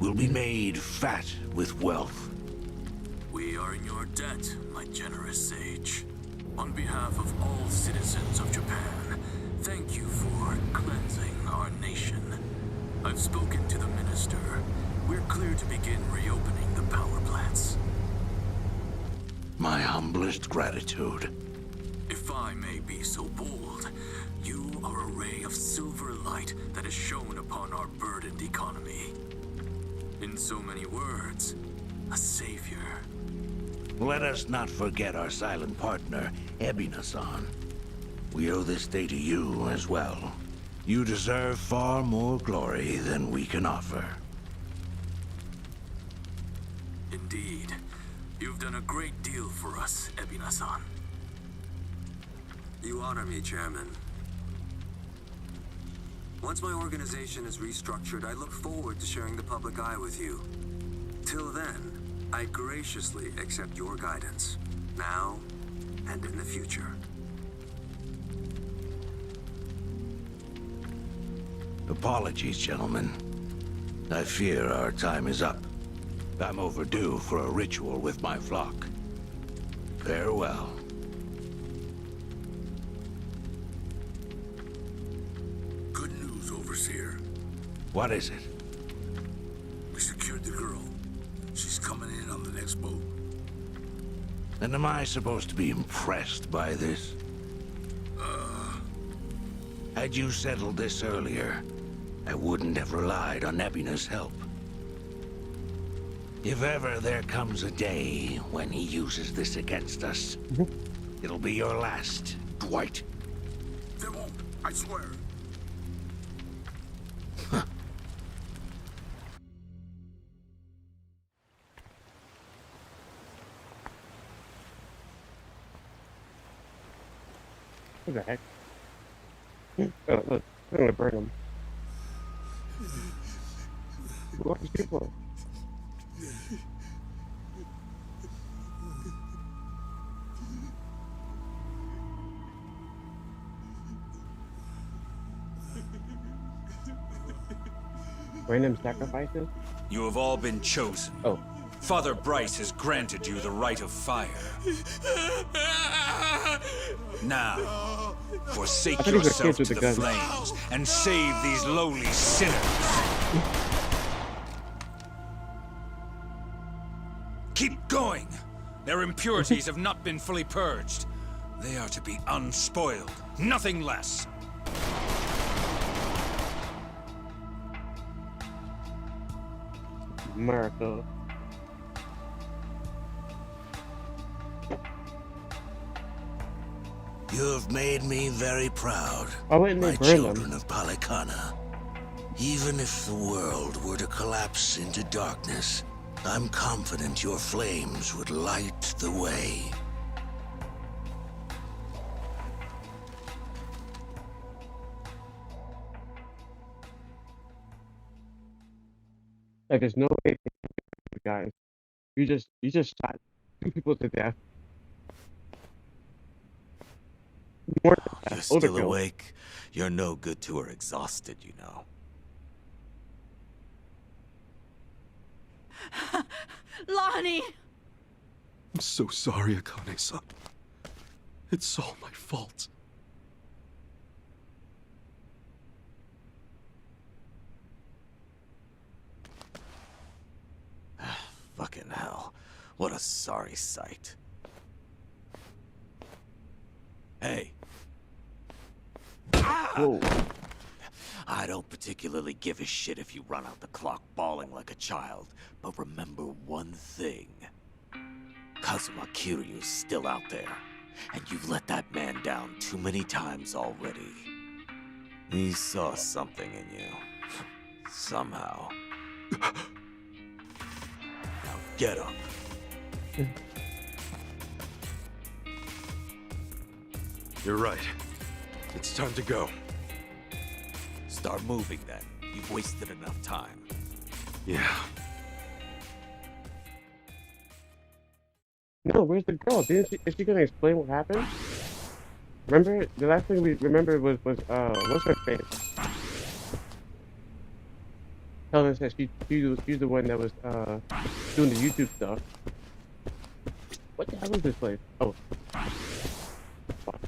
will be made fat with wealth. We are in your debt, my generous sage. On behalf of all citizens of Japan, thank you for cleansing our nation. I've spoken to the minister. We're clear to begin reopening the power plants. My humblest gratitude. If I may be so bold, you are a ray of silver light that is shone upon our burdened economy. In so many words, a savior. Let us not forget our silent partner, Ebina-san. We owe this day to you as well. You deserve far more glory than we can offer. Indeed. You've done a great deal for us, Ebina-san. You honor me, Chairman. Once my organization is restructured, I look forward to sharing the public eye with you. Till then, I graciously accept your guidance, now and in the future. Apologies, gentlemen. I fear our time is up. I'm overdue for a ritual with my flock. Farewell. Good news, Overseer. What is it? We secured the girl. She's coming in on the next boat. And am I supposed to be impressed by this? Had you settled this earlier, I wouldn't have relied on Ebina's help. If ever there comes a day when he uses this against us, it'll be your last, Dwight. There won't, I swear. What the heck? Oh, look, I'm gonna burn them. What these people? Random sacrifices? You have all been chosen. Oh. Father Bryce has granted you the right of fire. Now, forsake yourself to the flames and save these lowly sinners. Keep going. Their impurities have not been fully purged. They are to be unspoiled, nothing less. America. You have made me very proud, Why wouldn't they my burn children them? of Palikana. Even if the world were to collapse into darkness, I'm confident your flames would light the way. Like, there's no way, guys. You just shot 2 people to death. More than that. You're still Overkill. awake. You're no good to her exhausted, you know. Lonnie! I'm so sorry, Akane-san. It's all my fault. Fucking hell. What a sorry sight. Hey. Whoa. I I don't particularly give a shit if you run out the clock bawling like a child, but remember one thing. Kazuma Kiryu's still out there, and you've let that man down too many times already. He saw something in you. Somehow. Now get up. You're right. It's time to go. Start moving then. You've wasted enough time. Yeah. No, where's the girl? Is she gonna explain what happened? Remember, the last thing we remembered was what's her face? Telling us that she's the one that was doing the YouTube stuff. What the hell is this place? Oh. Fuck.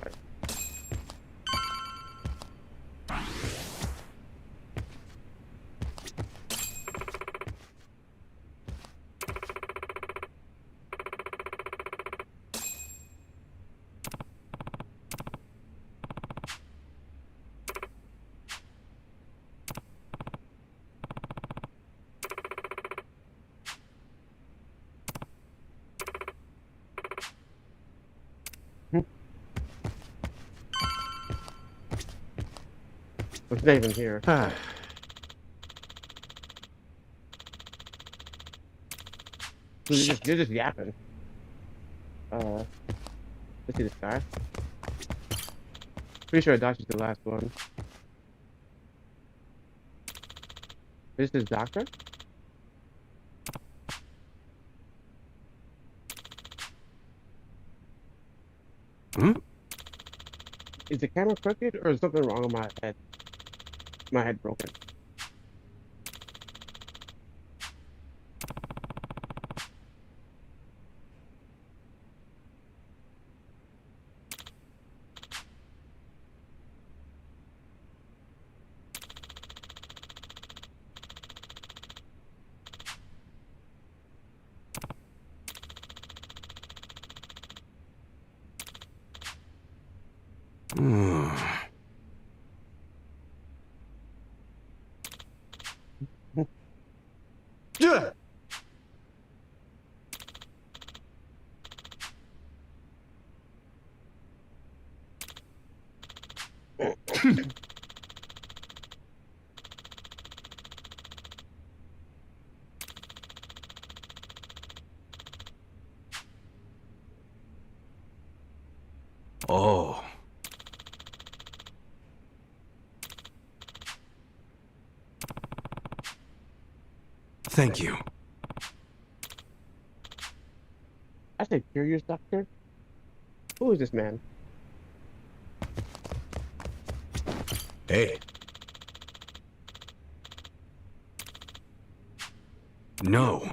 It's not even here. You're just yapping. Let's see this guy. Pretty sure Adachi's the last one. Is this doctor? Is the camera crooked or is something wrong with my head? My head broken. Oh. Thank you. I said curious doctor? Who is this man? Hey. No.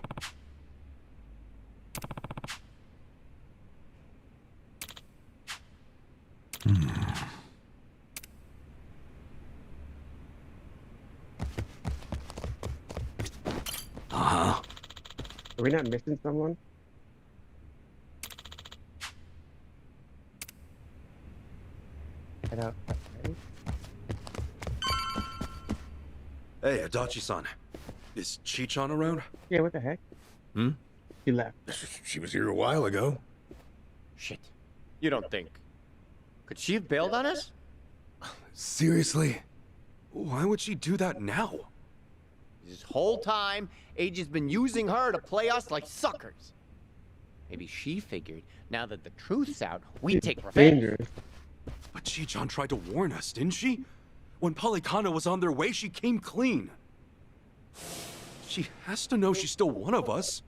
Are we not missing someone? Head out. Hey, Adachi-san. Is Chi-chan around? Yeah, what the heck? He left. She was here a while ago. Shit. You don't think? Could she have bailed on us? Seriously? Why would she do that now? This whole time, Age's been using her to play us like suckers. Maybe she figured, now that the truth's out, we take revenge. Dangerous. But Chi-chan tried to warn us, didn't she? When Polycana was on their way, she came clean. She has to know she's still one of us.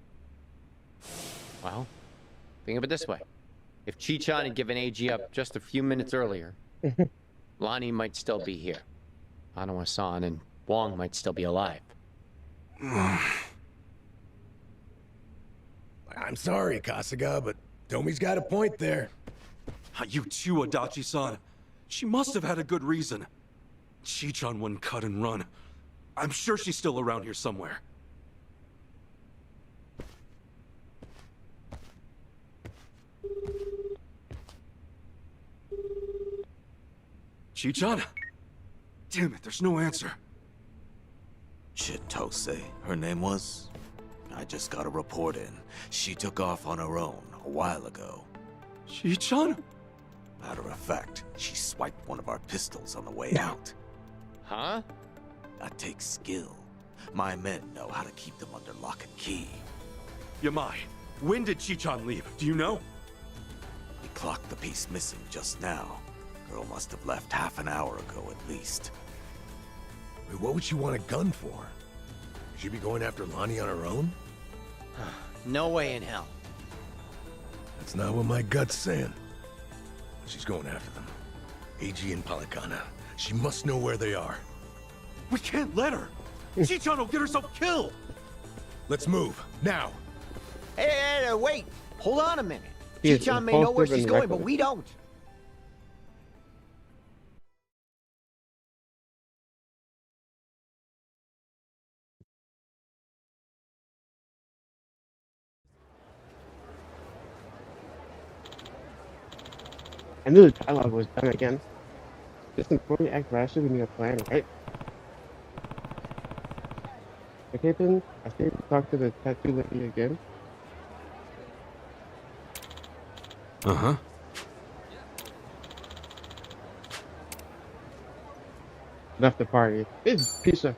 Well, think of it this way. If Chi-chan had given AG up just a few minutes earlier, Lonnie might still be here. Hanawa-san and Wong might still be alive. I'm sorry, Kasuga, but Tomi's got a point there. You too, Adachi-san. She must have had a good reason. Chi-chan wouldn't cut and run. I'm sure she's still around here somewhere. Chi-chan? Damn it, there's no answer. Chitose, her name was? I just got a report in. She took off on her own a while ago. Chi-chan? Matter of fact, she swiped one of our pistols on the way out. Huh? That takes skill. My men know how to keep them under lock and key. Yamai, when did Chi-chan leave? Do you know? We clocked the piece missing just now. Girl must have left half an hour ago at least. Wait, what would she want a gun for? She'd be going after Lonnie on her own? No way in hell. That's not what my gut's saying. She's going after them. AG and Policana. She must know where they are. We can't let her! Chi-chan will get herself killed! Let's move, now! Hey, wait! Hold on a minute. He is Chi-chan may know where impulsive she's and going, but reckless. we don't. I knew the dialogue was done again. Just before we act rashly, we need a plan, right? Okay, then, I think we talk to the tattoo lady again. Uh-huh. Left the party. This piece of